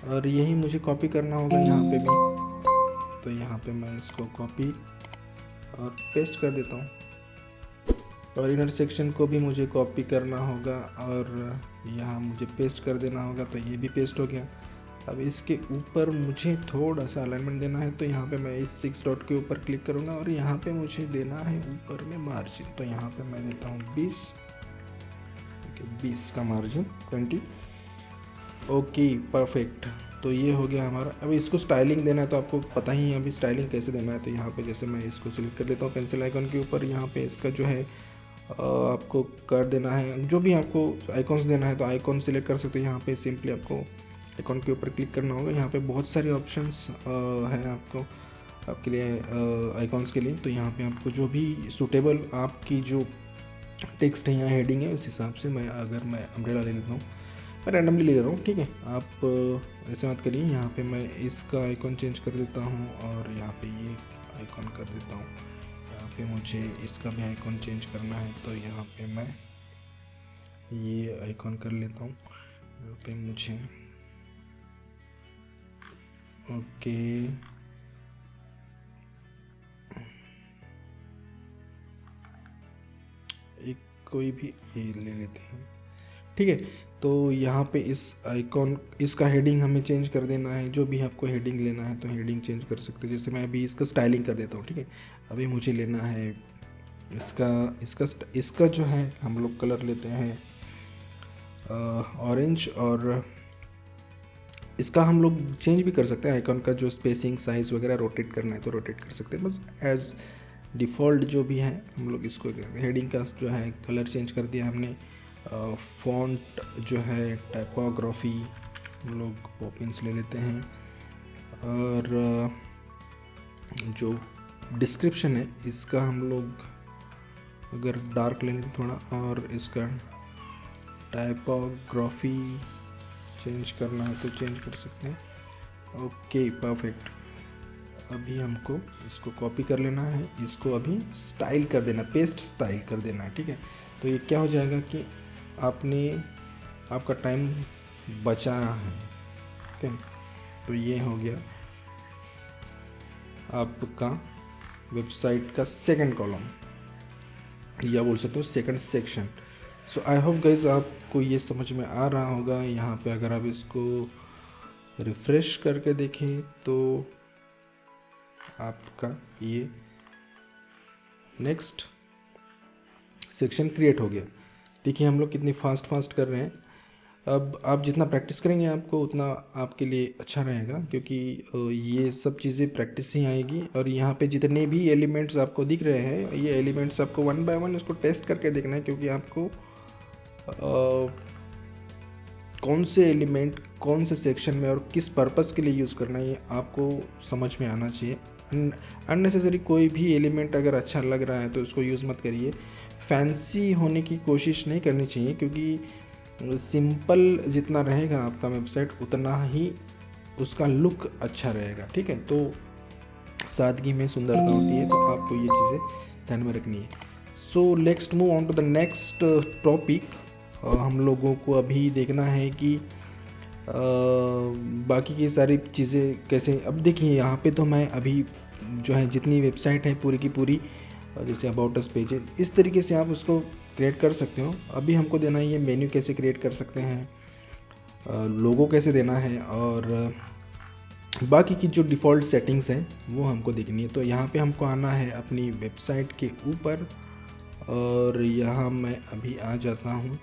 A: और यही मुझे कॉपी करना होगा यहाँ पे भी। तो यहाँ पे मैं इसको कॉपी और पेस्ट कर देता हूँ, और इनर सेक्शन को भी मुझे कॉपी करना होगा और यहाँ मुझे पेस्ट कर देना होगा। तो ये भी पेस्ट हो गया। अब इसके ऊपर मुझे थोड़ा सा अलाइनमेंट देना है, तो यहाँ पे मैं इस 6 डॉट के ऊपर क्लिक करूँगा, और यहाँ पे मुझे देना है ऊपर में मार्जिन। तो यहाँ पे मैं देता हूँ 20, 20 का मार्जिन 20। Okay, perfect. तो ये हो गया हमारा। अब इसको स्टाइलिंग देना है, तो आपको पता ही है अभी स्टाइलिंग कैसे देना है। तो यहाँ पे जैसे मैं इसको सिलेक्ट कर देता हूँ पेंसिल आइकॉन के ऊपर, यहाँ पे इसका जो है आपको कर देना है, जो भी आपको आइकॉन्स देना है तो आइकॉन सिलेक्ट कर सकते हो। यहाँ पे सिंपली आपको आइकॉन के ऊपर क्लिक करना होगा। यहाँ पे बहुत सारे ऑप्शंस है आपके लिए आइकॉन्स के लिए। तो यहाँ पे आपको जो भी सूटेबल आपकी जो टेक्स्ट है या हेडिंग है उस हिसाब से मैं अम्ब्रेला ले लेता हूँ, मैं रैंडमली ले रहा हूँ, ठीक है। आप ऐसे मत करिए। यहाँ पे मैं इसका आइकॉन चेंज कर देता हूँ और यहाँ पे ये आइकॉन कर देता हूँ। यहाँ पे मुझे इसका भी आइकॉन चेंज करना है तो यहाँ पे मैं ये आइकॉन कर लेता हूँ। यहाँ पे मुझे ओके एक कोई भी ये ले लेते हैं, ठीक है। तो यहाँ पे इस आइकॉन इसका हेडिंग हमें चेंज कर देना है। जो भी आपको हेडिंग लेना है तो हेडिंग चेंज कर सकते हैं। जैसे मैं अभी इसका स्टाइलिंग कर देता हूँ, ठीक है। अभी मुझे लेना है इसका जो है हम लोग कलर लेते हैं ऑरेंज, और इसका हम लोग चेंज भी कर सकते हैं। आइकॉन का जो स्पेसिंग साइज़ वगैरह रोटेट करना है तो रोटेट कर सकते हैं। बस एज डिफ़ॉल्ट जो भी है हम लोग इसको हेडिंग का जो है कलर चेंज कर दिया हमने। फ़ॉन्ट जो है टाइपोग्राफी हम लोग पॉपिंस ले लेते हैं, और जो डिस्क्रिप्शन है इसका हम लोग अगर डार्क ले लेते थोड़ा, और इसका टाइपोग्राफी चेंज करना है तो चेंज कर सकते हैं। Okay perfect. अभी हमको इसको कॉपी कर लेना है, इसको अभी स्टाइल कर देना, पेस्ट स्टाइल कर देना है, ठीक है। तो ये क्या हो जाएगा कि आपका टाइम बचा है, ठीक है। तो ये हो गया आपका वेबसाइट का सेकंड कॉलम, या बोल सकते हो second section. So I hope guys आपको ये समझ में आ रहा होगा। यहाँ पे अगर आप इसको रिफ़्रेश करके देखें तो आपका ये नेक्स्ट सेक्शन क्रिएट हो गया। देखिए हम लोग कितनी फास्ट कर रहे हैं। अब आप जितना प्रैक्टिस करेंगे आपको उतना आपके लिए अच्छा रहेगा, क्योंकि ये सब चीज़ें प्रैक्टिस से ही आएगी। और यहाँ पे जितने भी एलिमेंट्स आपको दिख रहे हैं, ये एलिमेंट्स आपको 1 बाय 1 इसको टेस्ट करके देखना है, क्योंकि आपको कौन से एलिमेंट कौन से सेक्शन में और किस पर्पस के लिए यूज़ करना है ये आपको समझ में आना चाहिए। अननेसेसरी कोई भी एलिमेंट अगर अच्छा लग रहा है तो उसको यूज़ मत करिए। फैंसी होने की कोशिश नहीं करनी चाहिए, क्योंकि सिंपल जितना रहेगा आपका वेबसाइट उतना ही उसका लुक अच्छा रहेगा, ठीक है। तो सादगी में सुंदरता होती है, तो आपको ये चीज़ें ध्यान में रखनी है। So next move on to the next topic. हम लोगों को अभी देखना है कि बाकी की सारी चीज़ें कैसे। अब देखिए यहाँ पे तो मैं अभी जो है जितनी वेबसाइट है पूरी की पूरी, जैसे अबाउट अस पेज है, इस तरीके से आप उसको क्रिएट कर सकते हो। अभी हमको देना है ये मेन्यू कैसे क्रिएट कर सकते हैं, लोगो कैसे देना है, और बाकी की जो डिफ़ॉल्ट सेटिंग्स हैं वो हमको देखनी है। तो यहाँ पे हमको आना है अपनी वेबसाइट के ऊपर, और यहाँ मैं अभी आ जाता हूँ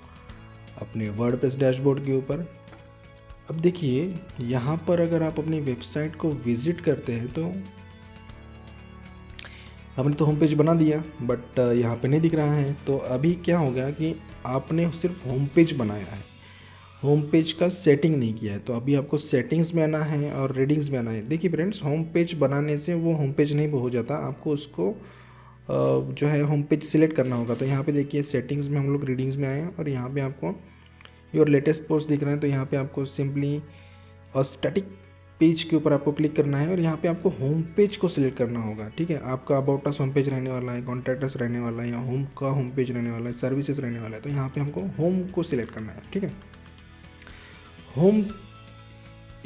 A: अपने वर्डप्रेस डैशबोर्ड के ऊपर। अब देखिए यहाँ पर अगर आप अपनी वेबसाइट को विज़िट करते हैं तो आपने तो होम पेज बना दिया, बट यहाँ पे नहीं दिख रहा है। तो अभी क्या हो गया कि आपने सिर्फ होम पेज बनाया है, होम पेज का सेटिंग नहीं किया है। तो अभी आपको सेटिंग्स में आना है और रीडिंग्स में आना है। देखिए फ्रेंड्स, होम पेज बनाने से वो होम पेज नहीं हो जाता, आपको उसको जो है होम पेज सिलेक्ट करना होगा। तो यहाँ पे देखिए सेटिंग्स में हम लोग रीडिंग्स में आए हैं, और यहाँ पे आपको योर लेटेस्ट पोस्ट दिख रहा है। तो यहाँ पे आपको सिंपली और स्टैटिक पेज के ऊपर आपको क्लिक करना है, और यहाँ पे आपको होम पेज को सिलेक्ट करना होगा, ठीक है। आपका अबाउट अस होम पेज रहने वाला है, कॉन्टैक्ट अस रहने वाला है, या होम का होम पेज रहने वाला है, सर्विसेज रहने वाला है। तो यहाँ पे हमको होम को सिलेक्ट करना है, ठीक है। होम,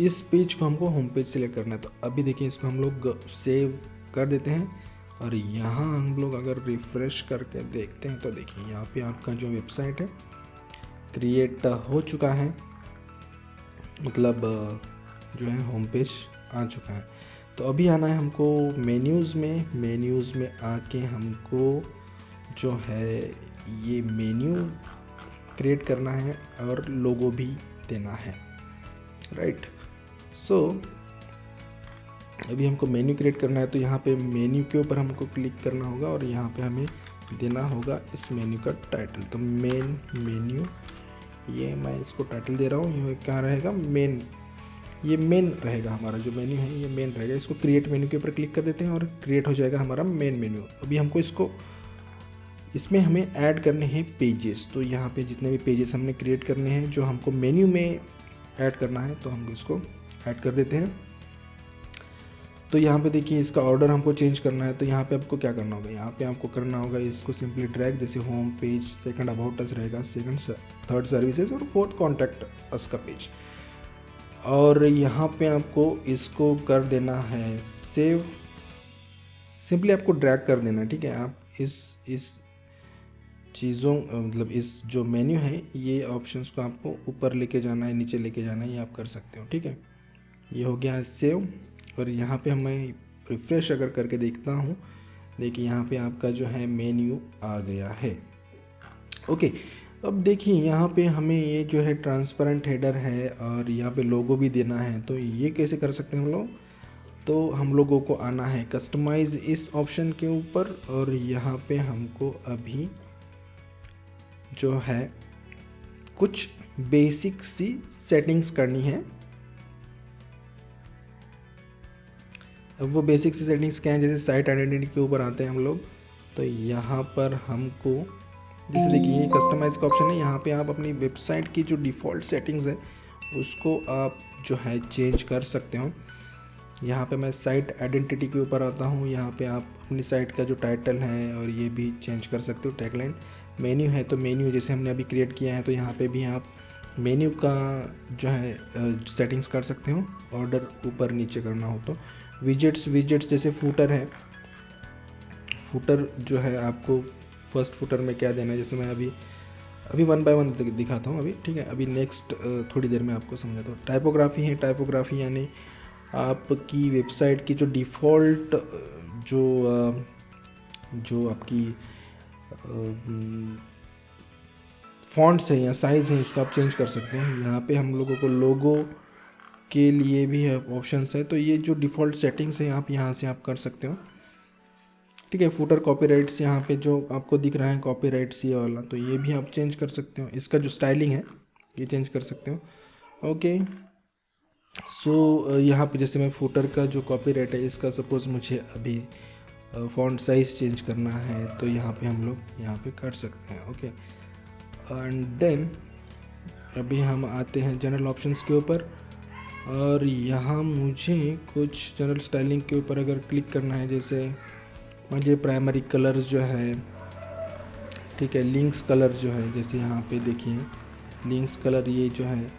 A: इस पेज को हमको होम पेज सिलेक्ट करना है। तो अभी देखिए इसको हम लोग सेव कर देते हैं, और यहाँ हम लोग अगर रिफ़्रेश करके देखते हैं तो देखिए यहाँ पे आपका जो वेबसाइट है क्रिएट हो चुका है, मतलब जो है होम पेज आ चुका है। तो अभी आना है हमको मेन्यूज़ में आके हमको जो है ये मेन्यू क्रिएट करना है और लोगो भी देना है, राइट। सो अभी हमको मेन्यू क्रिएट करना है, तो यहाँ पे मेन्यू के ऊपर हमको क्लिक करना होगा, और यहाँ पे हमें देना होगा इस मेन्यू का टाइटल। तो मेन मेन्यू, ये मैं इसको टाइटल दे रहा हूँ, ये क्या रहेगा, मेन ये मेन रहेगा, हमारा जो मेन्यू है ये मेन रहेगा। इसको क्रिएट मेन्यू के ऊपर क्लिक कर देते हैं और क्रिएट हो जाएगा हमारा मेन मेन्यू। अभी हमको इसमें हमें ऐड करने हैं पेजेस। तो यहाँ पे जितने भी पेजेस हमने क्रिएट करने हैं जो हमको मेन्यू में ऐड करना है, तो हम इसको ऐड कर देते हैं। तो यहाँ पे देखिए इसका ऑर्डर हमको चेंज करना है। तो यहाँ पे आपको क्या करना होगा, यहाँ पे आपको करना होगा इसको सिंपली ड्रैग, जैसे home page, second about us रहेगा, सेकंड थर्ड सर्विसेज और फोर्थ कॉन्टैक्ट अस का पेज। और यहाँ पे आपको इसको कर देना है सेव, सिंपली आपको ड्रैग कर देना है, ठीक है। आप इस चीज़ों मतलब इस जो मेन्यू है ये ऑप्शंस को आपको ऊपर लेके जाना है, नीचे लेके जाना है, ये आप कर सकते हो, ठीक है। ये हो गया है सेव। और यहाँ पे मैं रिफ़्रेश अगर करके देखता हूँ, देखिए यहाँ पे आपका जो है मेन्यू आ गया है। ओके, अब देखिए यहाँ पे हमें ये जो है ट्रांसपेरेंट हेडर है और यहाँ पे लोगो भी देना है। तो ये कैसे कर सकते हैं हम लोग, तो हम लोगों को आना है कस्टमाइज़ इस ऑप्शन के ऊपर, और यहाँ पे हमको अभी जो है कुछ बेसिक सी सेटिंग्स करनी है। अब वो बेसिक सी सेटिंग्स क्या हैं, जैसे साइट आइडेंटिटी के ऊपर आते हैं हम लोग। तो यहाँ पर हमको जैसे देखिए ये कस्टमाइज का ऑप्शन है, यहाँ पे आप अपनी वेबसाइट की जो डिफ़ॉल्ट सेटिंग्स है उसको आप जो है चेंज कर सकते हो। यहाँ पे मैं साइट आइडेंटिटी के ऊपर आता हूँ। यहाँ पे आप अपनी साइट का जो टाइटल है और ये भी चेंज कर सकते हो। टैगलाइन, मेन्यू है तो मेन्यू जैसे हमने अभी क्रिएट किया है तो यहाँ पे भी आप मेन्यू का जो है सेटिंग्स कर सकते हो, ऑर्डर ऊपर नीचे करना हो तो। विजेट्स जैसे फूटर है, फूटर जो है आपको फर्स्ट फूटर में क्या देना है, जैसे मैं अभी 1 बाय 1 दिखाता हूँ अभी, ठीक है। अभी नेक्स्ट थोड़ी देर में आपको समझाता हूँ। टाइपोग्राफी है, टाइपोग्राफी यानी आपकी वेबसाइट की जो डिफ़ॉल्ट जो आपकी फॉन्ट्स है या साइज़ है उसको आप चेंज कर सकते हैं। यहाँ पे हम लोगों को लोगो के लिए भी ऑप्शंस है। तो ये जो डिफ़ॉल्ट सेटिंग्स है आप यहाँ से आप कर सकते हो, ठीक है। फुटर कॉपीराइट्स यहाँ पे जो आपको दिख रहा है कॉपीराइट्स ये वाला, तो ये भी आप चेंज कर सकते हो। इसका जो स्टाइलिंग है ये चेंज कर सकते हो। ओके, सो यहाँ पे जैसे मैं फुटर का जो कॉपीराइट है इसका सपोज़ मुझे अभी फ़ॉन्ट साइज़ चेंज करना है तो यहाँ पे हम लोग यहाँ पे कर सकते हैं। ओके, एंड देन अभी हम आते हैं जनरल ऑप्शंस के ऊपर, और यहाँ मुझे कुछ जनरल स्टाइलिंग के ऊपर अगर क्लिक करना है, जैसे मुझे प्राइमरी कलर्स जो है, ठीक है, लिंक्स कलर जो है, जैसे यहाँ पे देखिए लिंक्स कलर ये जो है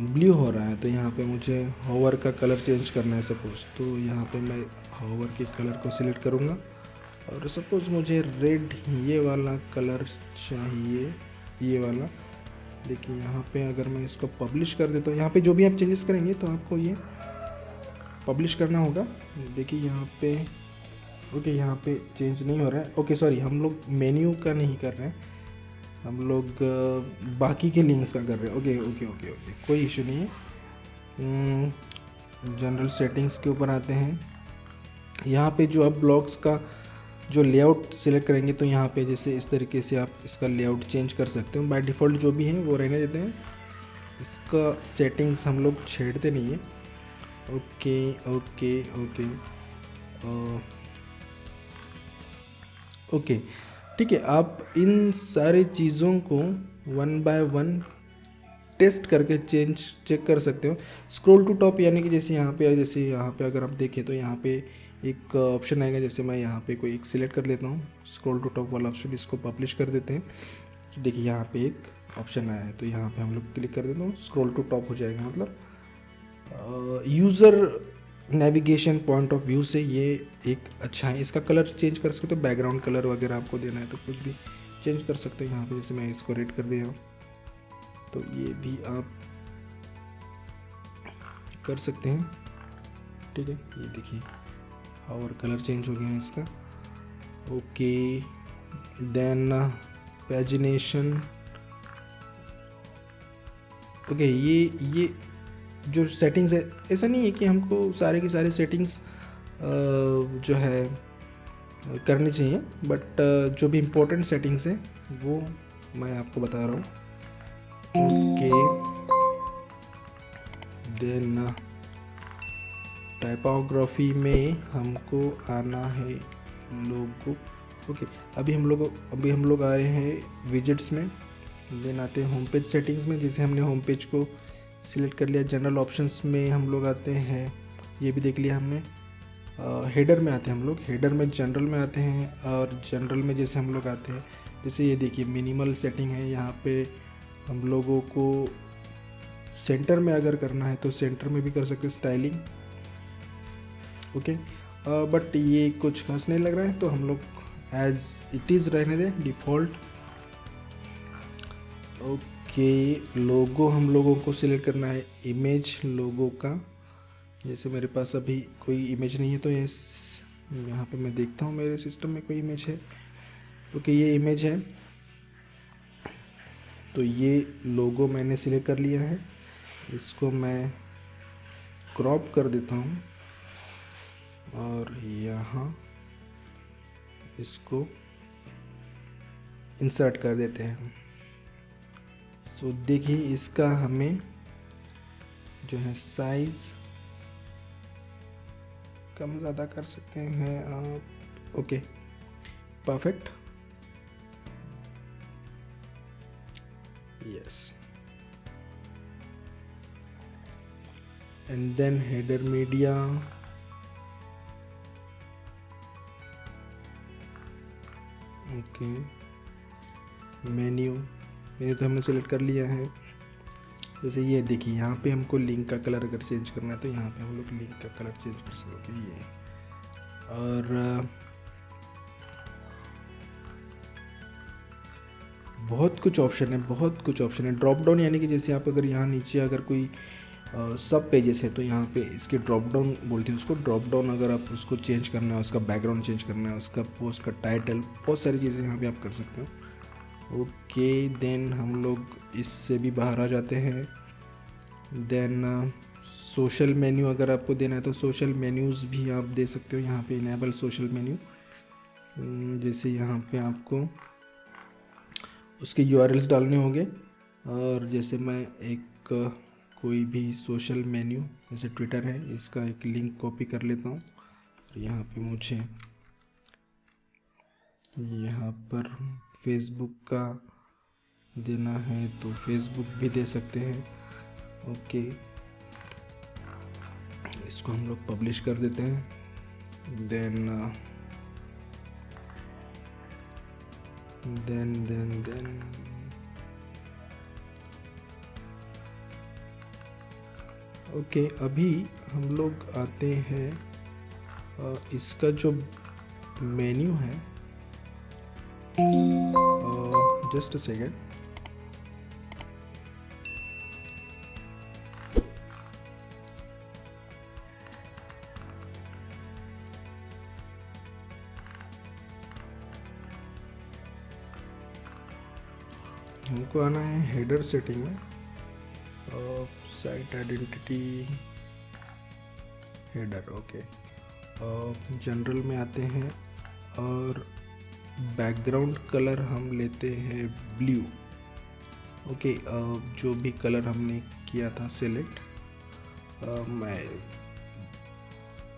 A: ब्लू हो रहा है, तो यहाँ पे मुझे होवर का कलर चेंज करना है सपोज़। तो यहाँ पे मैं होवर के कलर को सिलेक्ट करूँगा और सपोज़ मुझे रेड ये वाला कलर चाहिए, ये वाला। देखिए यहाँ पे अगर मैं इसको पब्लिश कर देता हूँ, यहाँ पे जो भी आप चेंजेस करेंगे तो आपको ये पब्लिश करना होगा। देखिए यहाँ पे ओके, यहाँ पे चेंज नहीं हो रहा है। ओके सॉरी, हम लोग मेन्यू का नहीं कर रहे हैं, हम लोग बाकी के लिंक्स का कर रहे हैं। ओके ओके ओके ओके, कोई इशू नहीं है। जनरल सेटिंग्स के ऊपर आते हैं। यहाँ पे जो आप ब्लॉग्स का जो लेआउट सिलेक्ट करेंगे तो यहाँ पे जैसे इस तरीके से आप इसका लेआउट चेंज कर सकते हो। बाय डिफ़ॉल्ट जो भी है वो रहने देते हैं, इसका सेटिंग्स हम लोग छेड़ते नहीं है। ओके ओके ओके ओके, ठीक है। आप इन सारी चीज़ों को 1 बाय 1 टेस्ट करके चेक कर सकते हो। स्क्रॉल टू टॉप यानी कि जैसे यहाँ पे अगर आप देखें तो यहाँ पे एक ऑप्शन आएगा, जैसे मैं यहाँ पे कोई एक सिलेक्ट कर लेता हूँ, स्क्रॉल टू टॉप वाला ऑप्शन, इसको पब्लिश कर देते हैं। देखिए यहाँ पे एक ऑप्शन आया है तो यहाँ पे हम लोग क्लिक कर देते हैं, स्क्रॉल टू टॉप हो जाएगा। मतलब user navigation point of view से ये एक अच्छा है। इसका कलर चेंज कर सकते हो, बैकग्राउंड कलर वगैरह आपको देना है तो कुछ भी चेंज कर सकते हो। यहाँ पे जैसे मैं इसको रेड कर दिया तो ये भी आप कर सकते हैं, ठीक है। ये देखिए और कलर चेंज हो गया है इसका। Okay, then pagination. ओके, ये जो सेटिंग्स है, ऐसा नहीं है कि हमको सारे की सारी सेटिंग्स जो है करनी चाहिए, बट जो भी इम्पोर्टेंट सेटिंग्स हैं वो मैं आपको बता रहा हूँ। ओके, देन टाइपोग्राफी में हमको आना है लोगो। ओके, अभी हम लोग आ रहे हैं विजेट्स में। देन आते हैं होम पेज सेटिंग्स में। जैसे हमने होम पेज को सिलेक्ट कर लिया, जनरल ऑप्शंस में हम लोग आते हैं, ये भी देख लिया हमने। हेडर में आते हैं हम लोग, हेडर में जनरल में आते हैं, और जनरल में जैसे हम लोग आते हैं, जैसे ये देखिए मिनिमल सेटिंग है। यहाँ पे हम लोगों को सेंटर में अगर करना है तो सेंटर में भी कर सकते हैं, स्टाइलिंग। ओके, बट ये कुछ खास नहीं लग रहा है तो हम लोग एज इट इज़ रहने दें, डिफ़ॉल्ट। ओके, लोगो हम लोगों को सिलेक्ट करना है इमेज लोगो का। जैसे मेरे पास अभी कोई इमेज नहीं है तो यहाँ पे मैं देखता हूँ मेरे सिस्टम में कोई इमेज है। ओके, ये इमेज है, तो ये लोगो मैंने सिलेक्ट कर लिया है। इसको मैं क्रॉप कर देता हूँ और यहाँ इसको इंसर्ट कर देते हैं। सो देखिए, इसका हमें जो है साइज़ कम ज़्यादा कर सकते हैं आप। Okay, perfect, yes. And then header media, okay, menu तो हमने सेलेक्ट कर लिया है। जैसे ये देखिए, यहाँ पे हमको लिंक का कलर अगर चेंज करना है तो यहाँ पे हम लोग लिंक का कलर चेंज कर सकते हैं, ये। और बहुत कुछ ऑप्शन है, बहुत कुछ ऑप्शन है। ड्रॉप डाउन, यानी कि जैसे आप अगर यहाँ नीचे अगर कोई सब पेजेस है तो यहाँ पे इसके ड्रॉप डाउन बोलते हैं उसको। ड्रॉप डाउन अगर आप उसको चेंज करना है, उसका बैकग्राउंड चेंज करना है, उसका पोस्ट का टाइटल, बहुत सारी चीज़ें यहाँ पे आप कर सकते हो। ओके, देन हम लोग इससे भी बाहर आ जाते हैं। देन सोशल मेन्यू अगर आपको देना है तो सोशल मेन्यूज़ भी आप दे सकते हो। यहाँ पे इनेबल सोशल मेन्यू, जैसे यहाँ पे आपको उसके यूआरएल्स डालने होंगे। और जैसे मैं एक कोई भी सोशल मेन्यू, जैसे ट्विटर है, इसका एक लिंक कॉपी कर लेता हूँ। यहाँ पे मुझे यहाँ पर फेसबुक का देना है तो फेसबुक भी दे सकते हैं। ओके, इसको हम लोग पब्लिश कर देते हैं। देन ओके, अभी हम लोग आते हैं इसका जो मेन्यू है, जस्ट अ सेकेंड। हमको आना है हेडर सेटिंग में, site identity header. Okay, general में आते हैं और बैकग्राउंड कलर हम लेते हैं ब्लू। ओके, जो भी कलर हमने किया था सिलेक्ट, मैं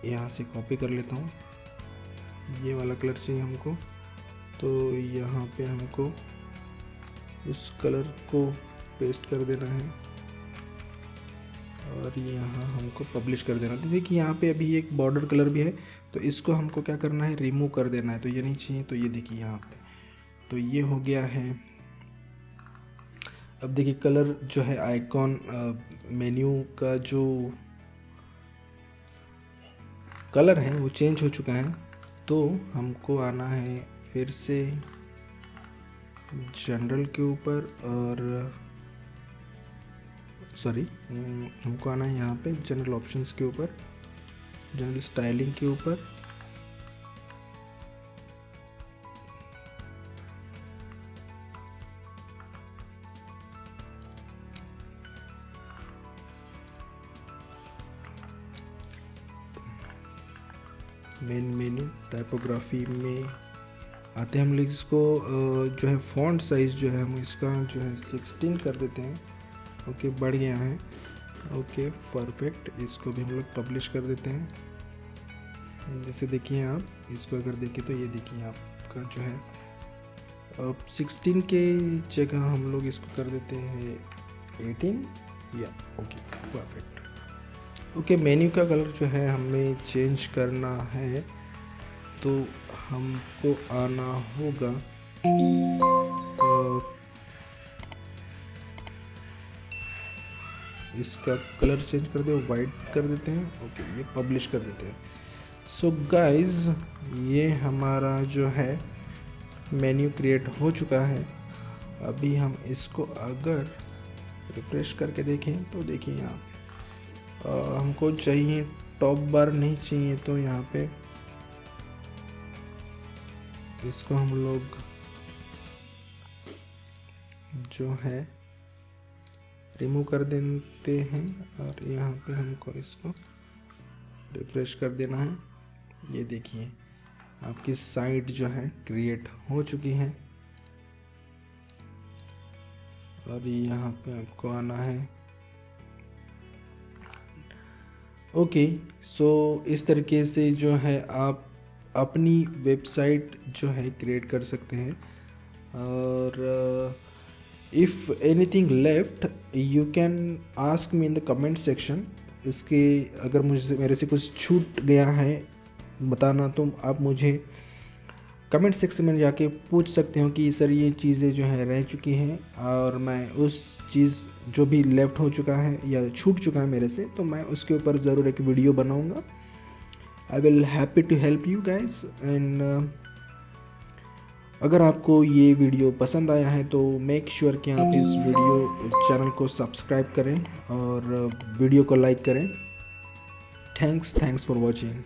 A: यहाँ से कॉपी कर लेता हूँ। ये वाला कलर चाहिए हमको, तो यहाँ पे हमको उस कलर को पेस्ट कर देना है और यहाँ हमको पब्लिश कर देना। तो देखिए, यहाँ पे अभी एक बॉर्डर कलर भी है, तो इसको हमको क्या करना है, रिमूव कर देना है। तो ये नहीं चाहिए, तो ये देखिए यहाँ पे, तो ये हो गया है। अब देखिए, कलर जो है आइकॉन मेन्यू का जो कलर है वो चेंज हो चुका है। तो हमको आना है फिर से जनरल के ऊपर, और सॉरी, हमको आना है यहाँ पे जनरल ऑप्शंस के ऊपर, जनरल स्टाइलिंग के ऊपर। मेन मेन्यू टाइपोग्राफी में आते हैं हम लोग। इसको जो है फॉन्ट साइज़ जो है हम इसका जो है 16 कर देते हैं। ओके, बढ़ गया है। ओके परफेक्ट, इसको भी हम लोग पब्लिश कर देते हैं। जैसे देखिए आप इसको अगर देखें तो ये देखिए आपका जो है अब 16 के जगह हम लोग इसको कर देते हैं 18 या ओके परफेक्ट। ओके मेन्यू का कलर जो है हमें चेंज करना है तो हमको आना होगा इसका कलर चेंज कर दे, वाइट कर देते हैं। ओके ये पब्लिश कर देते हैं। सो गाइस ये हमारा जो है मेन्यू क्रिएट हो चुका है। अभी हम इसको अगर रिफ्रेश करके देखें तो देखिए यहाँ पे हमको चाहिए टॉप बार नहीं चाहिए, तो यहाँ पे इसको हम लोग जो है रिमूव कर देते हैं और यहाँ पे हमको इसको रिफ्रेश कर देना है। ये देखिए आपकी साइट जो है क्रिएट हो चुकी है और यहाँ पे आपको आना है। ओके सो इस तरीके से जो है आप अपनी वेबसाइट जो है क्रिएट कर सकते हैं। और if anything left you can ask me in the comment section. इसके अगर मुझे मेरे से कुछ छूट गया है बताना तो आप मुझे कमेंट सेक्शन में जाके पूछ सकते हो कि सर ये चीज़ें जो है रह चुकी हैं और मैं उस चीज़ जो भी लेफ़्ट हो चुका है या छूट चुका है मेरे से, तो मैं उसके ऊपर ज़रूर एक वीडियो बनाऊंगा। I will happy to help you guys. And अगर आपको ये वीडियो पसंद आया है तो मेक श्योर कि आप इस वीडियो चैनल को सब्सक्राइब करें और वीडियो को लाइक करें। Thanks for watching.